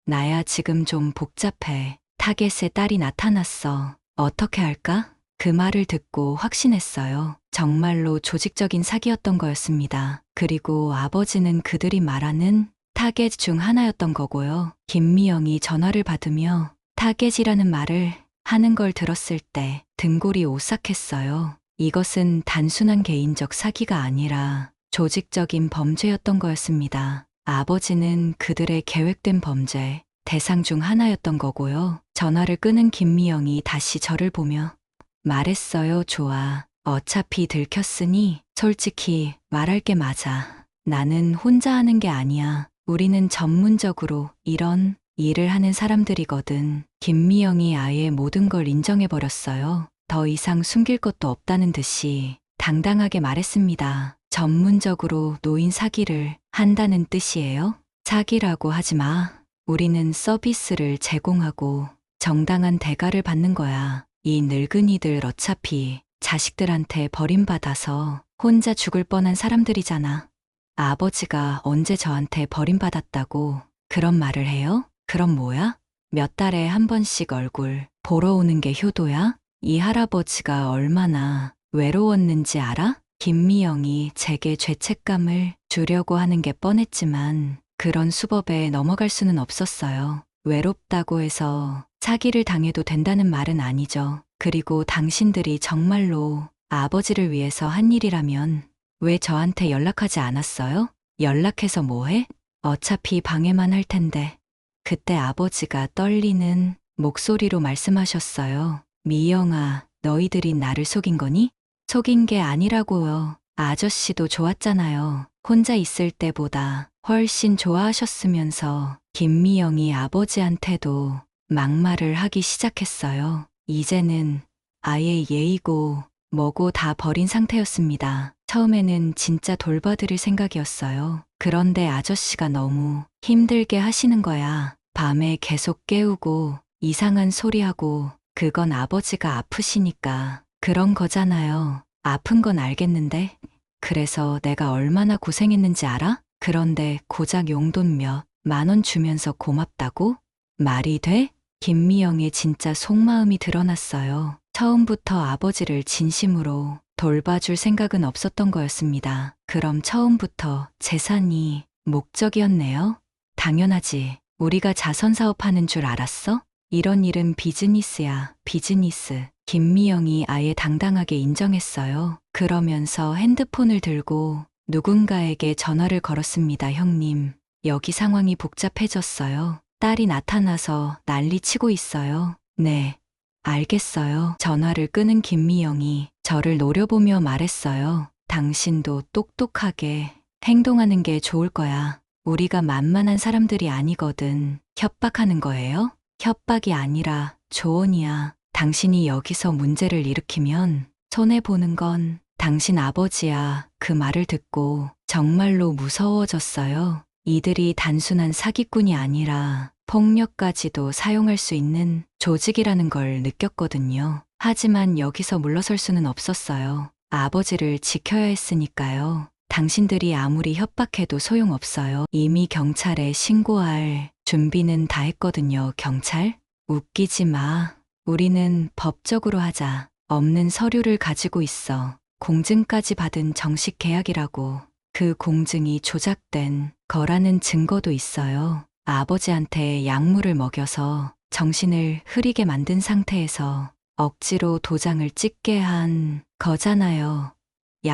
나야. 지금 좀 복잡해. 타겟의 딸이 나타났어. 어떻게 할까? 그 말을 듣고 확신했어요. 정말로 조직적인 사기였던 거였습니다. 그리고 아버지는 그들이 말하는 타겟 중 하나였던 거고요. 김미영이 전화를 받으며 타겟이라는 말을 하는 걸 들었을 때 등골이 오싹했어요. 이것은 단순한 개인적 사기가 아니라 조직적인 범죄였던 거였습니다. 아버지는 그들의 계획된 범죄 대상 중 하나였던 거고요. 전화를 끊은 김미영이 다시 저를 보며 말했어요. 좋아. 어차피 들켰으니 솔직히 말할 게 맞아. 나는 혼자 하는 게 아니야. 우리는 전문적으로 이런 일을 하는 사람들이거든. 김미영이 아예 모든 걸 인정해버렸어요. 더 이상 숨길 것도 없다는 듯이 당당하게 말했습니다. 전문적으로 노인 사기를 한다는 뜻이에요? 사기라고 하지 마. 우리는 서비스를 제공하고 정당한 대가를 받는 거야. 이 늙은이들 어차피 자식들한테 버림받아서 혼자 죽을 뻔한 사람들이잖아. 아버지가 언제 저한테 버림받았다고 그런 말을 해요? 그럼 뭐야? 몇 달에 한 번씩 얼굴 보러 오는 게 효도야? 이 할아버지가 얼마나 외로웠는지 알아? 김미영이 제게 죄책감을 주려고 하는 게 뻔했지만 그런 수법에 넘어갈 수는 없었어요. 외롭다고 해서 사기를 당해도 된다는 말은 아니죠. 그리고 당신들이 정말로 아버지를 위해서 한 일이라면 왜 저한테 연락하지 않았어요? 연락해서 뭐해? 어차피 방해만 할 텐데. 그때 아버지가 떨리는 목소리로 말씀하셨어요. 미영아, 너희들이 나를 속인 거니? 속인 게 아니라고요. 아저씨도 좋았잖아요. 혼자 있을 때보다 훨씬 좋아하셨으면서 김미영이 아버지한테도 막말을 하기 시작했어요. 이제는 아예 예의고 뭐고 다 버린 상태였습니다. 처음에는 진짜 돌봐드릴 생각이었어요. 그런데 아저씨가 너무 힘들게 하시는 거야. 밤에 계속 깨우고 이상한 소리하고. 그건 아버지가 아프시니까 그런 거잖아요. 아픈 건 알겠는데. 그래서 내가 얼마나 고생했는지 알아? 그런데 고작 용돈 몇만 원 주면서 고맙다고? 말이 돼? 김미영의 진짜 속마음이 드러났어요. 처음부터 아버지를 진심으로 돌봐줄 생각은 없었던 거였습니다. 그럼 처음부터 재산이 목적이었네요? 당연하지. 우리가 자선 사업하는 줄 알았어? 이런 일은 비즈니스야, 비즈니스. 김미영이 아예 당당하게 인정했어요. 그러면서 핸드폰을 들고 누군가에게 전화를 걸었습니다. 형님, 여기 상황이 복잡해졌어요. 딸이 나타나서 난리 치고 있어요. 네, 알겠어요. 전화를 끊은 김미영이 저를 노려보며 말했어요. 당신도 똑똑하게 행동하는 게 좋을 거야. 우리가 만만한 사람들이 아니거든. 협박하는 거예요? 협박이 아니라 조언이야. 당신이 여기서 문제를 일으키면 손해보는 건 당신 아버지야. 그 말을 듣고 정말로 무서워졌어요. 이들이 단순한 사기꾼이 아니라 폭력까지도 사용할 수 있는 조직이라는 걸 느꼈거든요. 하지만 여기서 물러설 수는 없었어요. 아버지를 지켜야 했으니까요. 당신들이 아무리 협박해도 소용없어요. 이미 경찰에 신고할 준비는 다 했거든요. 경찰? 웃기지 마. 우리는 법적으로 하자. 없는 서류를 가지고 있어. 공증까지 받은 정식 계약이라고. 그 공증이 조작된 거라는 증거도 있어요. 아버지한테 약물을 먹여서 정신을 흐리게 만든 상태에서 억지로 도장을 찍게 한 거잖아요.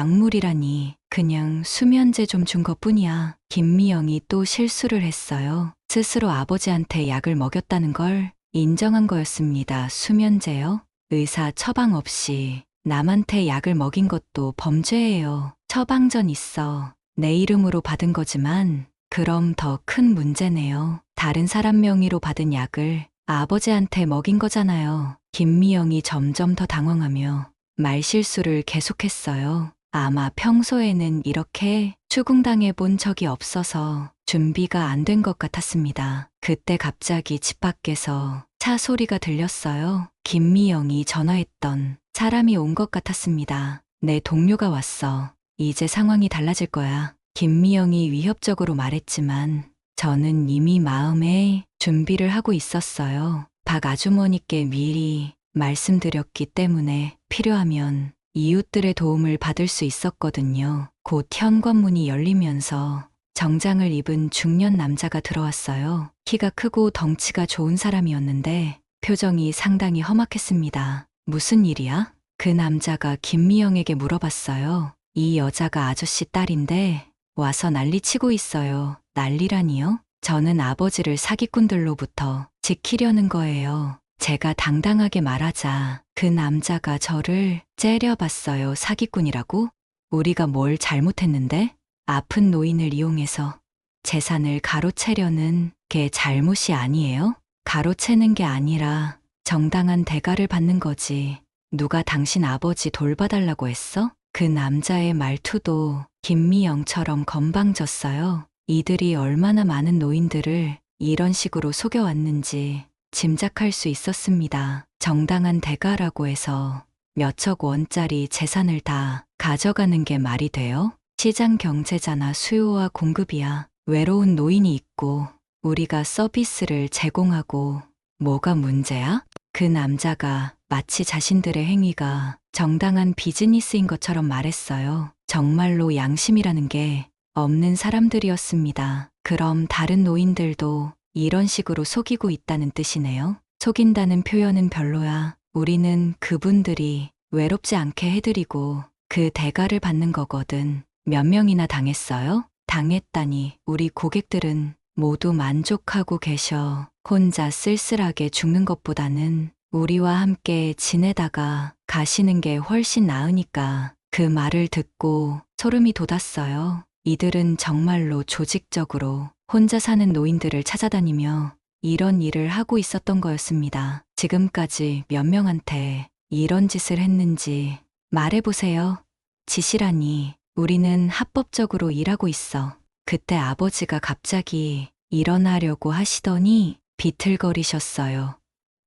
약물이라니 그냥 수면제 좀 준 것뿐이야. 김미영이 또 실수를 했어요. 스스로 아버지한테 약을 먹였다는 걸 인정한 거였습니다. 수면제요? 의사 처방 없이 남한테 약을 먹인 것도 범죄예요. 처방전 있어. 내 이름으로 받은 거지만 그럼 더 큰 문제네요. 다른 사람 명의로 받은 약을 아버지한테 먹인 거잖아요. 김미영이 점점 더 당황하며 말실수를 계속했어요. 아마 평소에는 이렇게 추궁당해 본 적이 없어서 준비가 안 된 것 같았습니다. 그때 갑자기 집 밖에서 차 소리가 들렸어요. 김미영이 전화했던 사람이 온 것 같았습니다. 내 동료가 왔어. 이제 상황이 달라질 거야. 김미영이 위협적으로 말했지만 저는 이미 마음에 준비를 하고 있었어요. 박 아주머니께 미리 말씀드렸기 때문에 필요하면 이웃들의 도움을 받을 수 있었거든요. 곧 현관문이 열리면서 정장을 입은 중년 남자가 들어왔어요. 키가 크고 덩치가 좋은 사람이었는데 표정이 상당히 험악했습니다. 무슨 일이야? 그 남자가 김미영에게 물어봤어요. 이 여자가 아저씨 딸인데 와서 난리치고 있어요. 난리라니요? 저는 아버지를 사기꾼들로부터 지키려는 거예요. 제가 당당하게 말하자 그 남자가 저를 째려봤어요. 사기꾼이라고? 우리가 뭘 잘못했는데? 아픈 노인을 이용해서 재산을 가로채려는 게 잘못이 아니에요? 가로채는 게 아니라 정당한 대가를 받는 거지. 누가 당신 아버지 돌봐달라고 했어? 그 남자의 말투도 김미영처럼 건방졌어요. 이들이 얼마나 많은 노인들을 이런 식으로 속여왔는지 짐작할 수 있었습니다. 정당한 대가라고 해서 몇억 원짜리 재산을 다 가져가는 게 말이 돼요? 시장 경제잖아. 수요와 공급이야. 외로운 노인이 있고 우리가 서비스를 제공하고 뭐가 문제야? 그 남자가 마치 자신들의 행위가 정당한 비즈니스인 것처럼 말했어요. 정말로 양심이라는 게 없는 사람들이었습니다. 그럼 다른 노인들도 이런 식으로 속이고 있다는 뜻이네요. 속인다는 표현은 별로야. 우리는 그분들이 외롭지 않게 해드리고 그 대가를 받는 거거든. 몇 명이나 당했어요? 당했다니 우리 고객들은 모두 만족하고 계셔. 혼자 쓸쓸하게 죽는 것보다는 우리와 함께 지내다가 가시는 게 훨씬 나으니까. 그 말을 듣고 소름이 돋았어요. 이들은 정말로 조직적으로 혼자 사는 노인들을 찾아다니며 이런 일을 하고 있었던 거였습니다. 지금까지 몇 명한테 이런 짓을 했는지 말해보세요. 짓이라니. 우리는 합법적으로 일하고 있어. 그때 아버지가 갑자기 일어나려고 하시더니 비틀거리셨어요.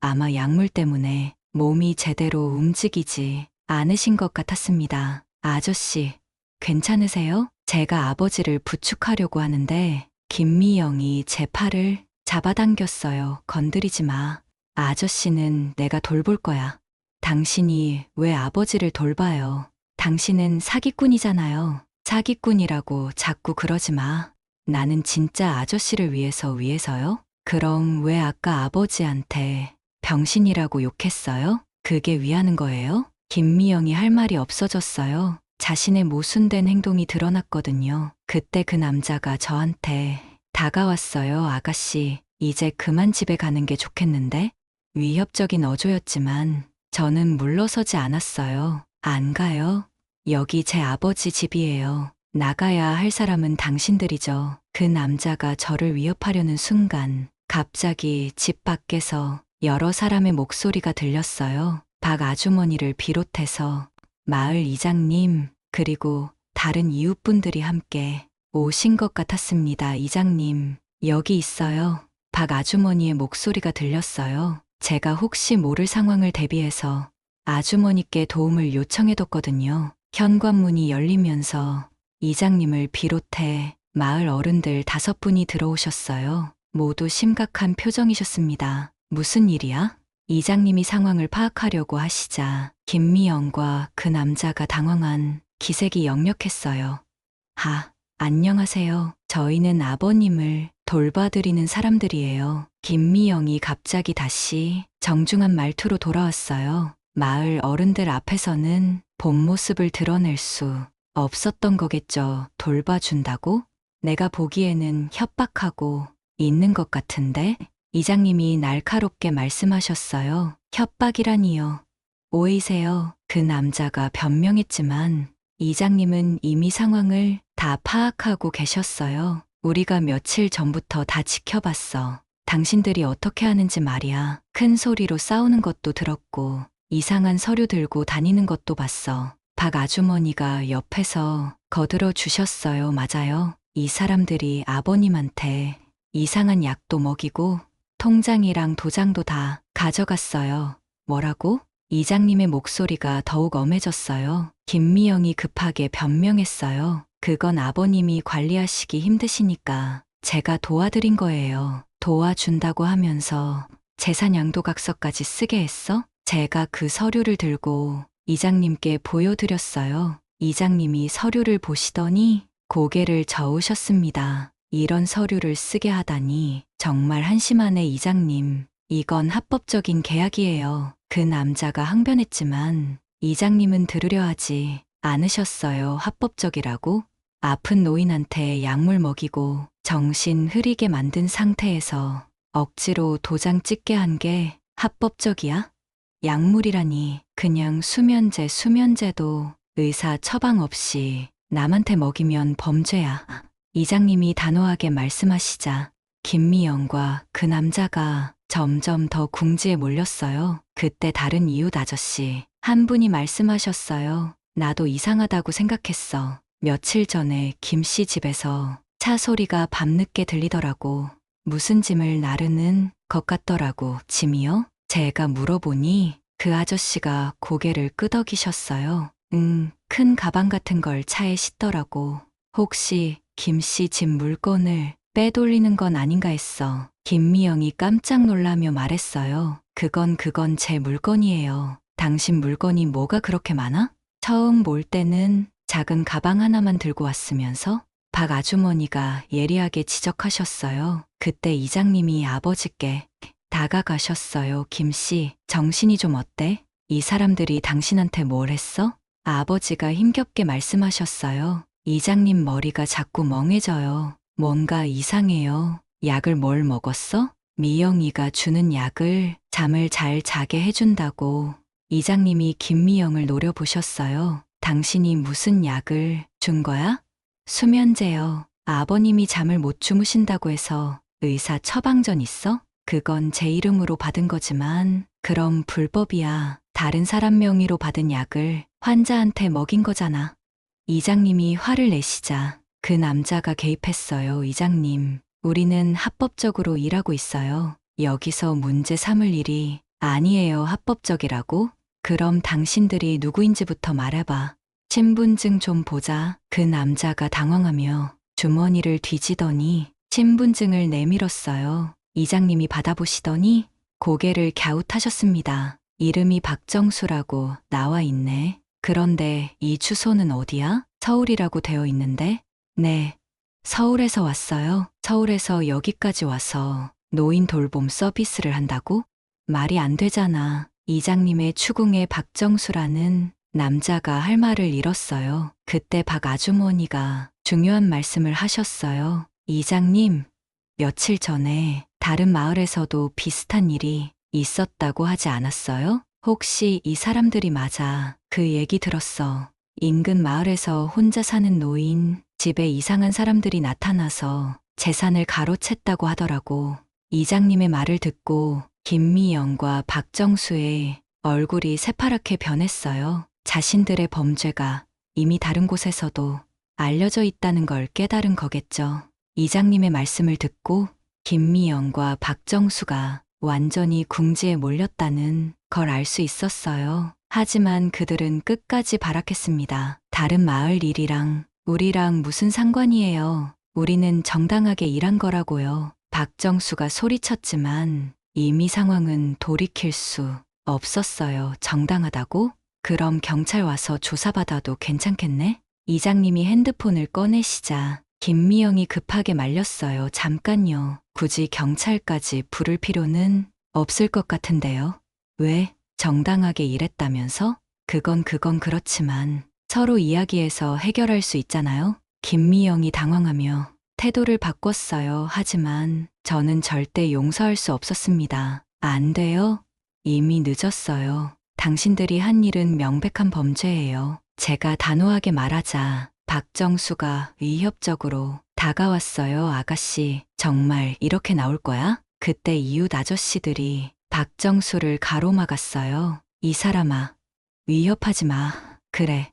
아마 약물 때문에 몸이 제대로 움직이지 않으신 것 같았습니다. 아저씨, 괜찮으세요? 제가 아버지를 부축하려고 하는데 김미영이 제 팔을 잡아당겼어요. 건드리지 마. 아저씨는 내가 돌볼 거야. 당신이 왜 아버지를 돌봐요? 당신은 사기꾼이잖아요. 사기꾼이라고 자꾸 그러지 마. 나는 진짜 아저씨를 위해서요? 그럼 왜 아까 아버지한테 병신이라고 욕했어요? 그게 위하는 거예요? 김미영이 할 말이 없어졌어요. 자신의 모순된 행동이 드러났거든요. 그때 그 남자가 저한테 다가왔어요. 아가씨, 이제 그만 집에 가는 게 좋겠는데? 위협적인 어조였지만 저는 물러서지 않았어요. 안 가요. 여기 제 아버지 집이에요. 나가야 할 사람은 당신들이죠. 그 남자가 저를 위협하려는 순간 갑자기 집 밖에서 여러 사람의 목소리가 들렸어요. 박 아주머니를 비롯해서 마을 이장님, 그리고 다른 이웃분들이 함께 오신 것 같았습니다. 이장님, 여기 있어요. 박 아주머니의 목소리가 들렸어요. 제가 혹시 모를 상황을 대비해서 아주머니께 도움을 요청해뒀거든요. 현관문이 열리면서 이장님을 비롯해 마을 어른들 5분이 들어오셨어요. 모두 심각한 표정이셨습니다. 무슨 일이야? 이장님이 상황을 파악하려고 하시자 김미영과 그 남자가 당황한 기색이 역력했어요. 안녕하세요. 저희는 아버님을 돌봐드리는 사람들이에요. 김미영이 갑자기 다시 정중한 말투로 돌아왔어요. 마을 어른들 앞에서는 본 모습을 드러낼 수 없었던 거겠죠. 돌봐준다고? 내가 보기에는 협박하고 있는 것 같은데? 이장님이 날카롭게 말씀하셨어요. 협박이라니요. 오해이세요. 그 남자가 변명했지만 이장님은 이미 상황을 다 파악하고 계셨어요. 우리가 며칠 전부터 다 지켜봤어. 당신들이 어떻게 하는지 말이야. 큰 소리로 싸우는 것도 들었고 이상한 서류 들고 다니는 것도 봤어. 박 아주머니가 옆에서 거들어 주셨어요. 맞아요. 이 사람들이 아버님한테 이상한 약도 먹이고 통장이랑 도장도 다 가져갔어요. 뭐라고? 이장님의 목소리가 더욱 엄해졌어요. 김미영이 급하게 변명했어요. 그건 아버님이 관리하시기 힘드시니까 제가 도와드린 거예요. 도와준다고 하면서 재산 양도각서까지 쓰게 했어? 제가 그 서류를 들고 이장님께 보여드렸어요. 이장님이 서류를 보시더니 고개를 저으셨습니다. 이런 서류를 쓰게 하다니 정말 한심하네. 이장님. 이건 합법적인 계약이에요. 그 남자가 항변했지만 이장님은 들으려 하지 않으셨어요. 합법적이라고? 아픈 노인한테 약물 먹이고 정신 흐리게 만든 상태에서 억지로 도장 찍게 한 게 합법적이야? 약물이라니. 그냥 수면제도 의사 처방 없이 남한테 먹이면 범죄야. 이장님이 단호하게 말씀하시자 김미영과 그 남자가 점점 더 궁지에 몰렸어요. 그때 다른 이웃 아저씨 한 분이 말씀하셨어요. 나도 이상하다고 생각했어. 며칠 전에 김 씨 집에서 차 소리가 밤늦게 들리더라고. 무슨 짐을 나르는 것 같더라고. 짐이요? 제가 물어보니 그 아저씨가 고개를 끄덕이셨어요. 큰 가방 같은 걸 차에 싣더라고. 혹시 김 씨 집 물건을 빼돌리는 건 아닌가 했어. 김미영이 깜짝 놀라며 말했어요. 그건 제 물건이에요. 당신 물건이 뭐가 그렇게 많아? 처음 몰 때는 작은 가방 하나만 들고 왔으면서? 박 아주머니가 예리하게 지적하셨어요. 그때 이장님이 아버지께 다가가셨어요. 김 씨, 정신이 좀 어때? 이 사람들이 당신한테 뭘 했어? 아버지가 힘겹게 말씀하셨어요. 이장님 머리가 자꾸 멍해져요. 뭔가 이상해요. 약을 뭘 먹었어? 미영이가 주는 약을 잠을 잘 자게 해준다고. 이장님이 김미영을 노려보셨어요. 당신이 무슨 약을 준 거야? 수면제요. 아버님이 잠을 못 주무신다고 해서 의사 처방전 있어? 그건 제 이름으로 받은 거지만 그럼 불법이야. 다른 사람 명의로 받은 약을 환자한테 먹인 거잖아. 이장님이 화를 내시자 그 남자가 개입했어요. 이장님, 우리는 합법적으로 일하고 있어요. 여기서 문제 삼을 일이 아니에요. 합법적이라고? 그럼 당신들이 누구인지부터 말해봐. 신분증 좀 보자. 그 남자가 당황하며 주머니를 뒤지더니 신분증을 내밀었어요. 이장님이 받아보시더니 고개를 갸웃하셨습니다. 이름이 박정수라고 나와 있네. 그런데 이 주소는 어디야? 서울이라고 되어 있는데? 네, 서울에서 왔어요. 서울에서 여기까지 와서 노인 돌봄 서비스를 한다고? 말이 안 되잖아. 이장님의 추궁에 박정수라는 남자가 할 말을 잃었어요. 그때 박 아주머니가 중요한 말씀을 하셨어요. 이장님, 며칠 전에 다른 마을에서도 비슷한 일이 있었다고 하지 않았어요? 혹시 이 사람들이 맞아? 그 얘기 들었어. 인근 마을에서 혼자 사는 노인, 집에 이상한 사람들이 나타나서 재산을 가로챘다고 하더라고. 이장님의 말을 듣고 김미영과 박정수의 얼굴이 새파랗게 변했어요. 자신들의 범죄가 이미 다른 곳에서도 알려져 있다는 걸 깨달은 거겠죠. 이장님의 말씀을 듣고 김미영과 박정수가 완전히 궁지에 몰렸다는 걸 알 수 있었어요. 하지만 그들은 끝까지 발악했습니다. 다른 마을 일이랑 우리랑 무슨 상관이에요. 우리는 정당하게 일한 거라고요. 박정수가 소리쳤지만 이미 상황은 돌이킬 수 없었어요. 정당하다고? 그럼 경찰 와서 조사받아도 괜찮겠네? 이장님이 핸드폰을 꺼내시자 김미영이 급하게 말렸어요. 잠깐요. 굳이 경찰까지 부를 필요는 없을 것 같은데요. 왜? 정당하게 일했다면서? 그건 그렇지만 서로 이야기해서 해결할 수 있잖아요. 김미영이 당황하며 태도를 바꿨어요. 하지만 저는 절대 용서할 수 없었습니다. 안 돼요? 이미 늦었어요. 당신들이 한 일은 명백한 범죄예요. 제가 단호하게 말하자 박정수가 위협적으로 다가왔어요. 아가씨, 정말 이렇게 나올 거야? 그때 이웃 아저씨들이 박정수를 가로막았어요. 이 사람아, 위협하지 마. 그래,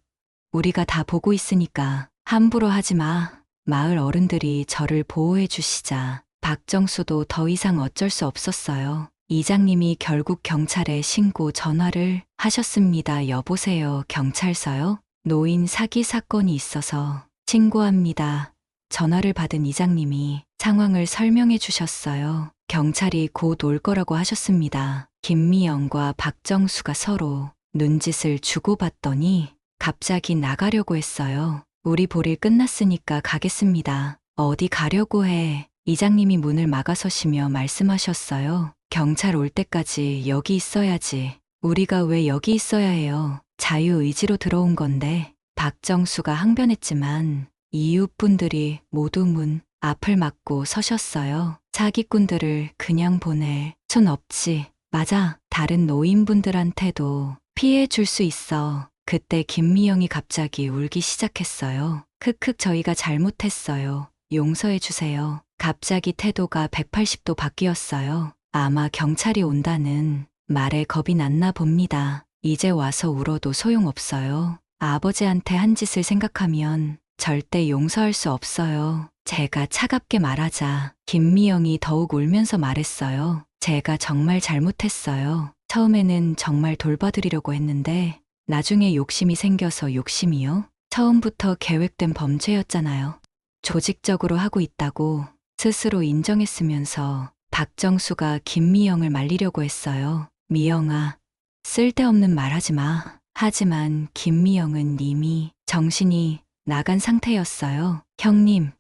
우리가 다 보고 있으니까 함부로 하지 마. 마을 어른들이 저를 보호해 주시자 박정수도 더 이상 어쩔 수 없었어요. 이장님이 결국 경찰에 신고 전화를 하셨습니다. 여보세요, 경찰서요? 노인 사기 사건이 있어서 신고합니다. 전화를 받은 이장님이 상황을 설명해 주셨어요. 경찰이 곧 올 거라고 하셨습니다. 김미영과 박정수가 서로 눈짓을 주고받더니 갑자기 나가려고 했어요. 우리 볼일 끝났으니까 가겠습니다. 어디 가려고 해? 이장님이 문을 막아서시며 말씀하셨어요. 경찰 올 때까지 여기 있어야지. 우리가 왜 여기 있어야 해요? 자유의지로 들어온 건데. 박정수가 항변했지만 이웃분들이 모두 문 앞을 막고 서셨어요. 사기꾼들을 그냥 보낼 순 없지. 맞아. 다른 노인분들한테도 피해 줄 수 있어. 그때 김미영이 갑자기 울기 시작했어요. 크크, 저희가 잘못했어요. 용서해 주세요. 갑자기 태도가 180도 바뀌었어요. 아마 경찰이 온다는 말에 겁이 났나 봅니다. 이제 와서 울어도 소용없어요. 아버지한테 한 짓을 생각하면 절대 용서할 수 없어요. 제가 차갑게 말하자 김미영이 더욱 울면서 말했어요. 제가 정말 잘못했어요. 처음에는 정말 돌봐드리려고 했는데 나중에 욕심이 생겨서. 욕심이요? 처음부터 계획된 범죄였잖아요. 조직적으로 하고 있다고 스스로 인정했으면서 박정수가 김미영을 말리려고 했어요. 미영아, 쓸데없는 말하지 마. 하지만 김미영은 이미 정신이 나간 상태였어요. 형님,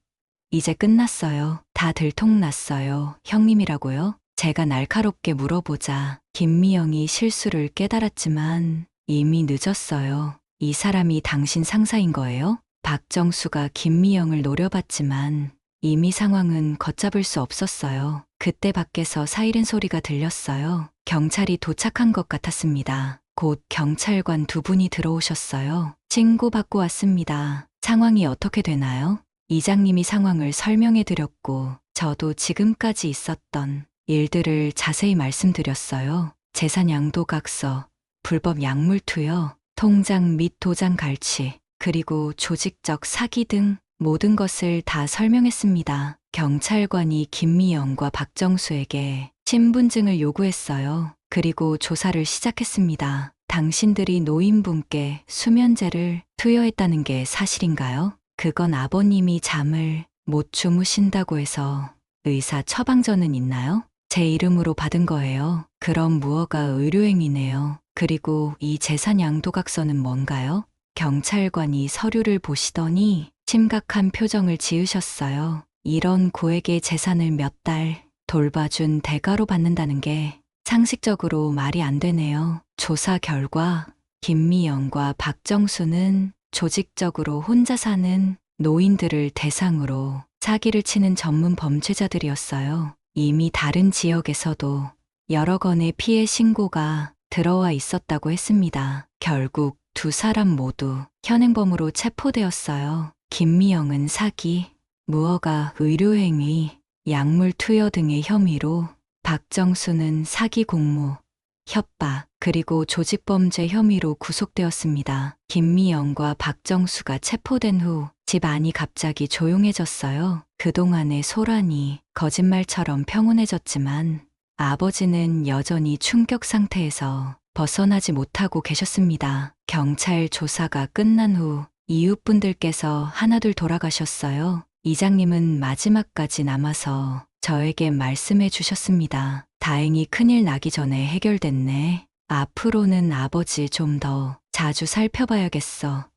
이제 끝났어요. 다 들통났어요. 형님이라고요? 제가 날카롭게 물어보자 김미영이 실수를 깨달았지만 이미 늦었어요. 이 사람이 당신 상사인 거예요? 박정수가 김미영을 노려봤지만 이미 상황은 걷잡을 수 없었어요. 그때 밖에서 사이렌 소리가 들렸어요. 경찰이 도착한 것 같았습니다. 곧 경찰관 두 분이 들어오셨어요. 신고받고 왔습니다. 상황이 어떻게 되나요? 이장님이 상황을 설명해 드렸고 저도 지금까지 있었던 일들을 자세히 말씀드렸어요. 재산 양도각서, 불법 약물 투여, 통장 및 도장 갈취, 그리고 조직적 사기 등 모든 것을 다 설명했습니다. 경찰관이 김미영과 박정수에게 신분증을 요구했어요. 그리고 조사를 시작했습니다. 당신들이 노인분께 수면제를 투여했다는 게 사실인가요? 그건 아버님이 잠을 못 주무신다고 해서 의사 처방전은 있나요? 제 이름으로 받은 거예요. 그럼 무허가 의료행위네요. 그리고 이 재산 양도각서는 뭔가요? 경찰관이 서류를 보시더니 심각한 표정을 지으셨어요. 이런 고액의 재산을 몇 달 돌봐준 대가로 받는다는 게 상식적으로 말이 안 되네요. 조사 결과 김미영과 박정수는 조직적으로 혼자 사는 노인들을 대상으로 사기를 치는 전문 범죄자들이었어요. 이미 다른 지역에서도 여러 건의 피해 신고가 들어와 있었다고 했습니다. 결국 두 사람 모두 현행범으로 체포되었어요. 김미영은 사기, 무허가 의료행위, 약물 투여 등의 혐의로, 박정수는 사기 공모, 협박, 그리고 조직범죄 혐의로 구속되었습니다. 김미영과 박정수가 체포된 후 집 안이 갑자기 조용해졌어요. 그동안의 소란이 거짓말처럼 평온해졌지만 아버지는 여전히 충격 상태에서 벗어나지 못하고 계셨습니다. 경찰 조사가 끝난 후 이웃분들께서 하나둘 돌아가셨어요. 이장님은 마지막까지 남아서 저에게 말씀해 주셨습니다. 다행히 큰일 나기 전에 해결됐네. 앞으로는 아버지 좀 더 자주 살펴봐야겠어.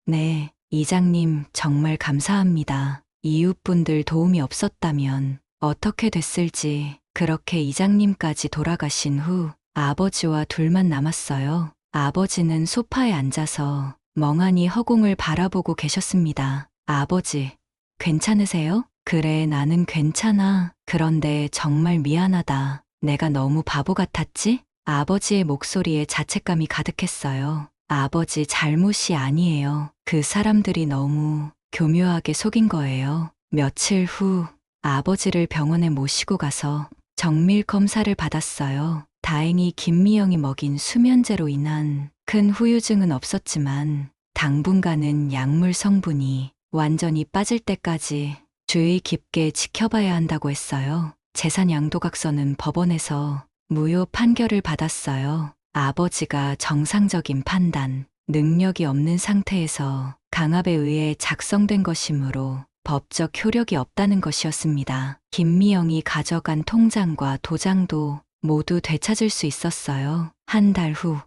네, 이장님 정말 감사합니다. 이웃분들 도움이 없었다면 어떻게 됐을지. 그렇게 이장님까지 돌아가신 후 아버지와 둘만 남았어요. 아버지는 소파에 앉아서 멍하니 허공을 바라보고 계셨습니다. 아버지, 괜찮으세요? 그래, 나는 괜찮아. 그런데 정말 미안하다. 내가 너무 바보 같았지? 아버지의 목소리에 자책감이 가득했어요. 아버지 잘못이 아니에요. 그 사람들이 너무 교묘하게 속인 거예요. 며칠 후 아버지를 병원에 모시고 가서 정밀 검사를 받았어요. 다행히 김미영이 먹인 수면제로 인한 큰 후유증은 없었지만 당분간은 약물 성분이 완전히 빠질 때까지 주의 깊게 지켜봐야 한다고 했어요. 재산 양도각서는 법원에서 무효 판결을 받았어요. 아버지가 정상적인 판단, 능력이 없는 상태에서 강압에 의해 작성된 것이므로 법적 효력이 없다는 것이었습니다. 김미영이 가져간 통장과 도장도 모두 되찾을 수 있었어요. 한 달 후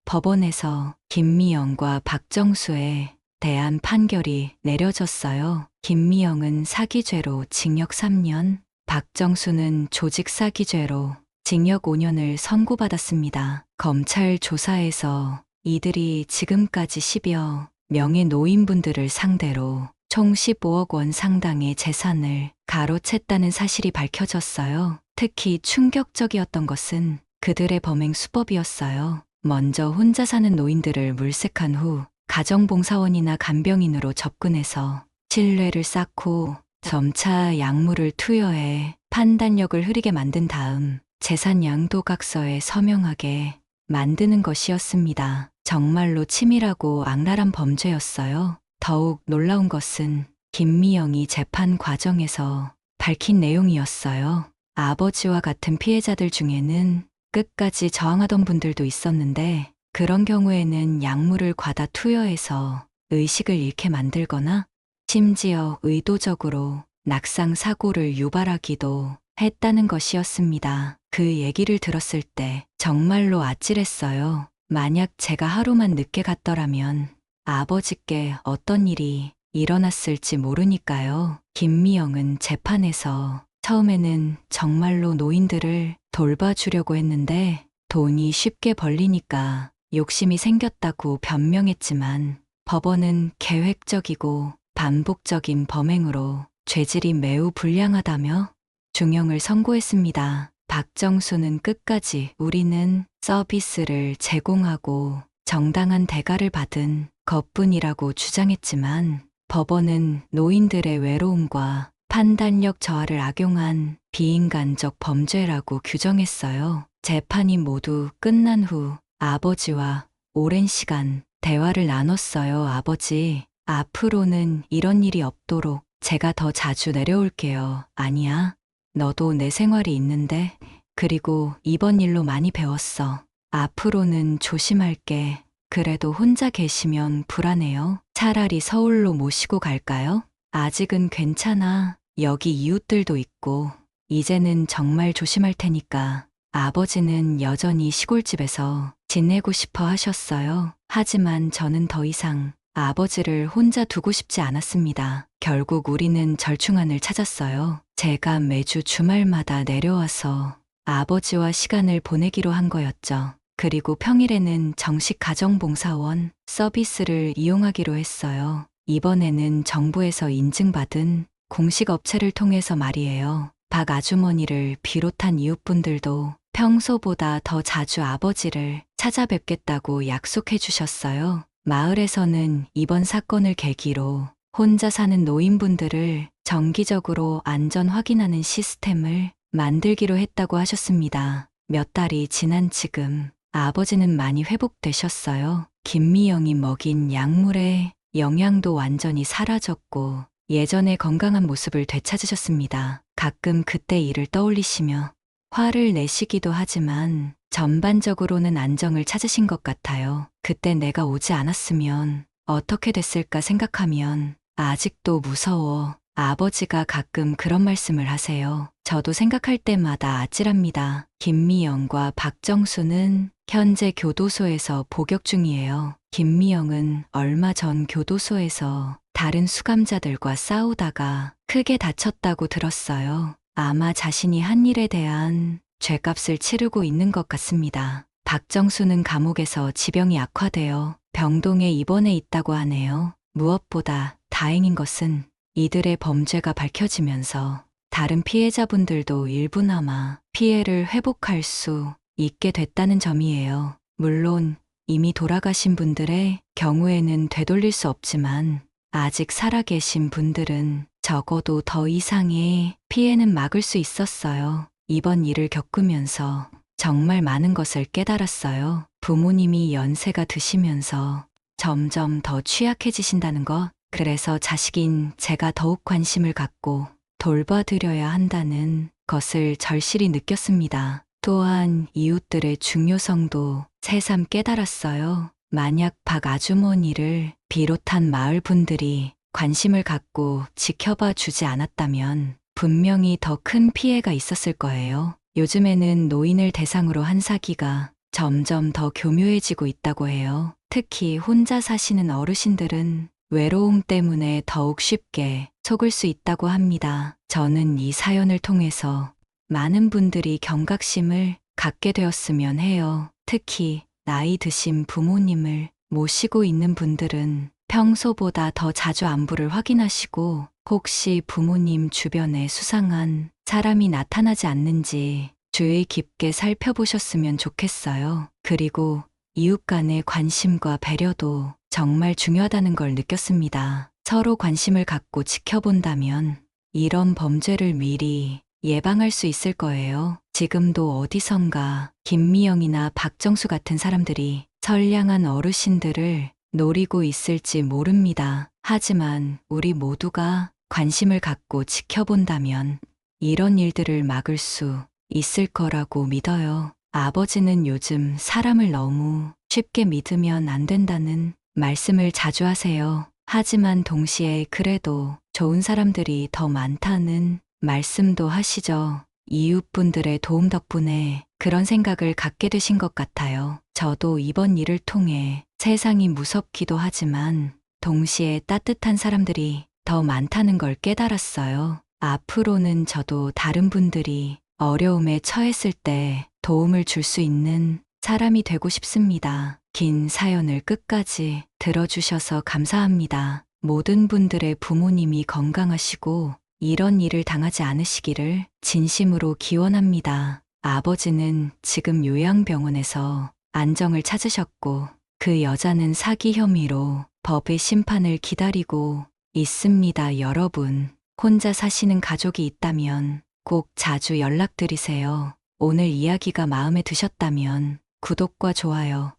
법원에서 김미영과 박정수에 대한 판결이 내려졌어요. 김미영은 사기죄로 징역 3년, 박정수는 조직 사기죄로 징역 5년을 선고받았습니다. 검찰 조사에서 이들이 지금까지 10여 명의 노인분들을 상대로 총 15억 원 상당의 재산을 가로챘다는 사실이 밝혀졌어요. 특히 충격적이었던 것은 그들의 범행 수법이었어요. 먼저 혼자 사는 노인들을 물색한 후 가정봉사원이나 간병인으로 접근해서 신뢰를 쌓고 점차 약물을 투여해 판단력을 흐리게 만든 다음 재산 양도각서에 서명하게 만드는 것이었습니다. 정말로 치밀하고 악랄한 범죄였어요. 더욱 놀라운 것은 김미영이 재판 과정에서 밝힌 내용이었어요. 아버지와 같은 피해자들 중에는 끝까지 저항하던 분들도 있었는데 그런 경우에는 약물을 과다 투여해서 의식을 잃게 만들거나 심지어 의도적으로 낙상 사고를 유발하기도 했다는 것이었습니다. 그 얘기를 들었을 때 정말로 아찔했어요. 만약 제가 하루만 늦게 갔더라면 아버지께 어떤 일이 일어났을지 모르니까요. 김미영은 재판에서 처음에는 정말로 노인들을 돌봐주려고 했는데 돈이 쉽게 벌리니까 욕심이 생겼다고 변명했지만 법원은 계획적이고 반복적인 범행으로 죄질이 매우 불량하다며 중형을 선고했습니다. 박정수는 끝까지 우리는 서비스를 제공하고 정당한 대가를 받은 것뿐이라고 주장했지만 법원은 노인들의 외로움과 판단력 저하를 악용한 비인간적 범죄라고 규정했어요. 재판이 모두 끝난 후 아버지와 오랜 시간 대화를 나눴어요. 아버지, 앞으로는 이런 일이 없도록 제가 더 자주 내려올게요. 아니야, 너도 내 생활이 있는데, 그리고 이번 일로 많이 배웠어. 앞으로는 조심할게. 그래도 혼자 계시면 불안해요. 차라리 서울로 모시고 갈까요? 아직은 괜찮아. 여기 이웃들도 있고, 이제는 정말 조심할 테니까. 아버지는 여전히 시골집에서 지내고 싶어 하셨어요. 하지만 저는 더 이상 아버지를 혼자 두고 싶지 않았습니다. 결국 우리는 절충안을 찾았어요. 제가 매주 주말마다 내려와서 아버지와 시간을 보내기로 한 거였죠. 그리고 평일에는 정식 가정봉사원 서비스를 이용하기로 했어요. 이번에는 정부에서 인증받은 공식 업체를 통해서 말이에요. 박 아주머니를 비롯한 이웃분들도 평소보다 더 자주 아버지를 찾아뵙겠다고 약속해 주셨어요. 마을에서는 이번 사건을 계기로 혼자 사는 노인분들을 정기적으로 안전 확인하는 시스템을 만들기로 했다고 하셨습니다. 몇 달이 지난 지금 아버지는 많이 회복되셨어요. 김미영이 먹인 약물의 영양도 완전히 사라졌고 예전의 건강한 모습을 되찾으셨습니다. 가끔 그때 일을 떠올리시며 화를 내시기도 하지만 전반적으로는 안정을 찾으신 것 같아요. 그때 내가 오지 않았으면 어떻게 됐을까 생각하면 아직도 무서워. 아버지가 가끔 그런 말씀을 하세요. 저도 생각할 때마다 아찔합니다. 김미영과 박정수는 현재 교도소에서 복역 중이에요. 김미영은 얼마 전 교도소에서 다른 수감자들과 싸우다가 크게 다쳤다고 들었어요. 아마 자신이 한 일에 대한 죗값을 치르고 있는 것 같습니다. 박정수는 감옥에서 지병이 악화되어 병동에 입원해 있다고 하네요. 무엇보다 다행인 것은 이들의 범죄가 밝혀지면서 다른 피해자분들도 일부나마 피해를 회복할 수 있게 됐다는 점이에요. 물론 이미 돌아가신 분들의 경우에는 되돌릴 수 없지만 아직 살아계신 분들은 적어도 더 이상의 피해는 막을 수 있었어요. 이번 일을 겪으면서 정말 많은 것을 깨달았어요. 부모님이 연세가 드시면서 점점 더 취약해지신다는 것, 그래서 자식인 제가 더욱 관심을 갖고 돌봐드려야 한다는 것을 절실히 느꼈습니다. 또한 이웃들의 중요성도 새삼 깨달았어요. 만약 박 아주머니를 비롯한 마을 분들이 관심을 갖고 지켜봐 주지 않았다면 분명히 더 큰 피해가 있었을 거예요. 요즘에는 노인을 대상으로 한 사기가 점점 더 교묘해지고 있다고 해요. 특히 혼자 사시는 어르신들은 외로움 때문에 더욱 쉽게 속을 수 있다고 합니다. 저는 이 사연을 통해서 많은 분들이 경각심을 갖게 되었으면 해요. 특히 나이 드신 부모님을 모시고 있는 분들은 평소보다 더 자주 안부를 확인하시고 혹시 부모님 주변에 수상한 사람이 나타나지 않는지 주의 깊게 살펴보셨으면 좋겠어요. 그리고 이웃 간의 관심과 배려도 정말 중요하다는 걸 느꼈습니다. 서로 관심을 갖고 지켜본다면 이런 범죄를 미리 예방할 수 있을 거예요. 지금도 어디선가 김미영이나 박정수 같은 사람들이 선량한 어르신들을 노리고 있을지 모릅니다. 하지만 우리 모두가 관심을 갖고 지켜본다면 이런 일들을 막을 수 있을 거라고 믿어요. 아버지는 요즘 사람을 너무 쉽게 믿으면 안 된다는 말씀을 자주 하세요. 하지만 동시에 그래도 좋은 사람들이 더 많다는 말씀도 하시죠. 이웃분들의 도움 덕분에 그런 생각을 갖게 되신 것 같아요. 저도 이번 일을 통해 세상이 무섭기도 하지만 동시에 따뜻한 사람들이 더 많다는 걸 깨달았어요. 앞으로는 저도 다른 분들이 어려움에 처했을 때 도움을 줄 수 있는 사람이 되고 싶습니다. 긴 사연을 끝까지 들어주셔서 감사합니다. 모든 분들의 부모님이 건강하시고 이런 일을 당하지 않으시기를 진심으로 기원합니다. 아버지는 지금 요양병원에서 안정을 찾으셨고 그 여자는 사기 혐의로 법의 심판을 기다리고 있습니다. 여러분, 혼자 사시는 가족이 있다면 꼭 자주 연락드리세요. 오늘 이야기가 마음에 드셨다면 구독과 좋아요,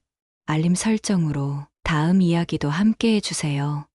알림 설정으로 다음 이야기도 함께 해주세요.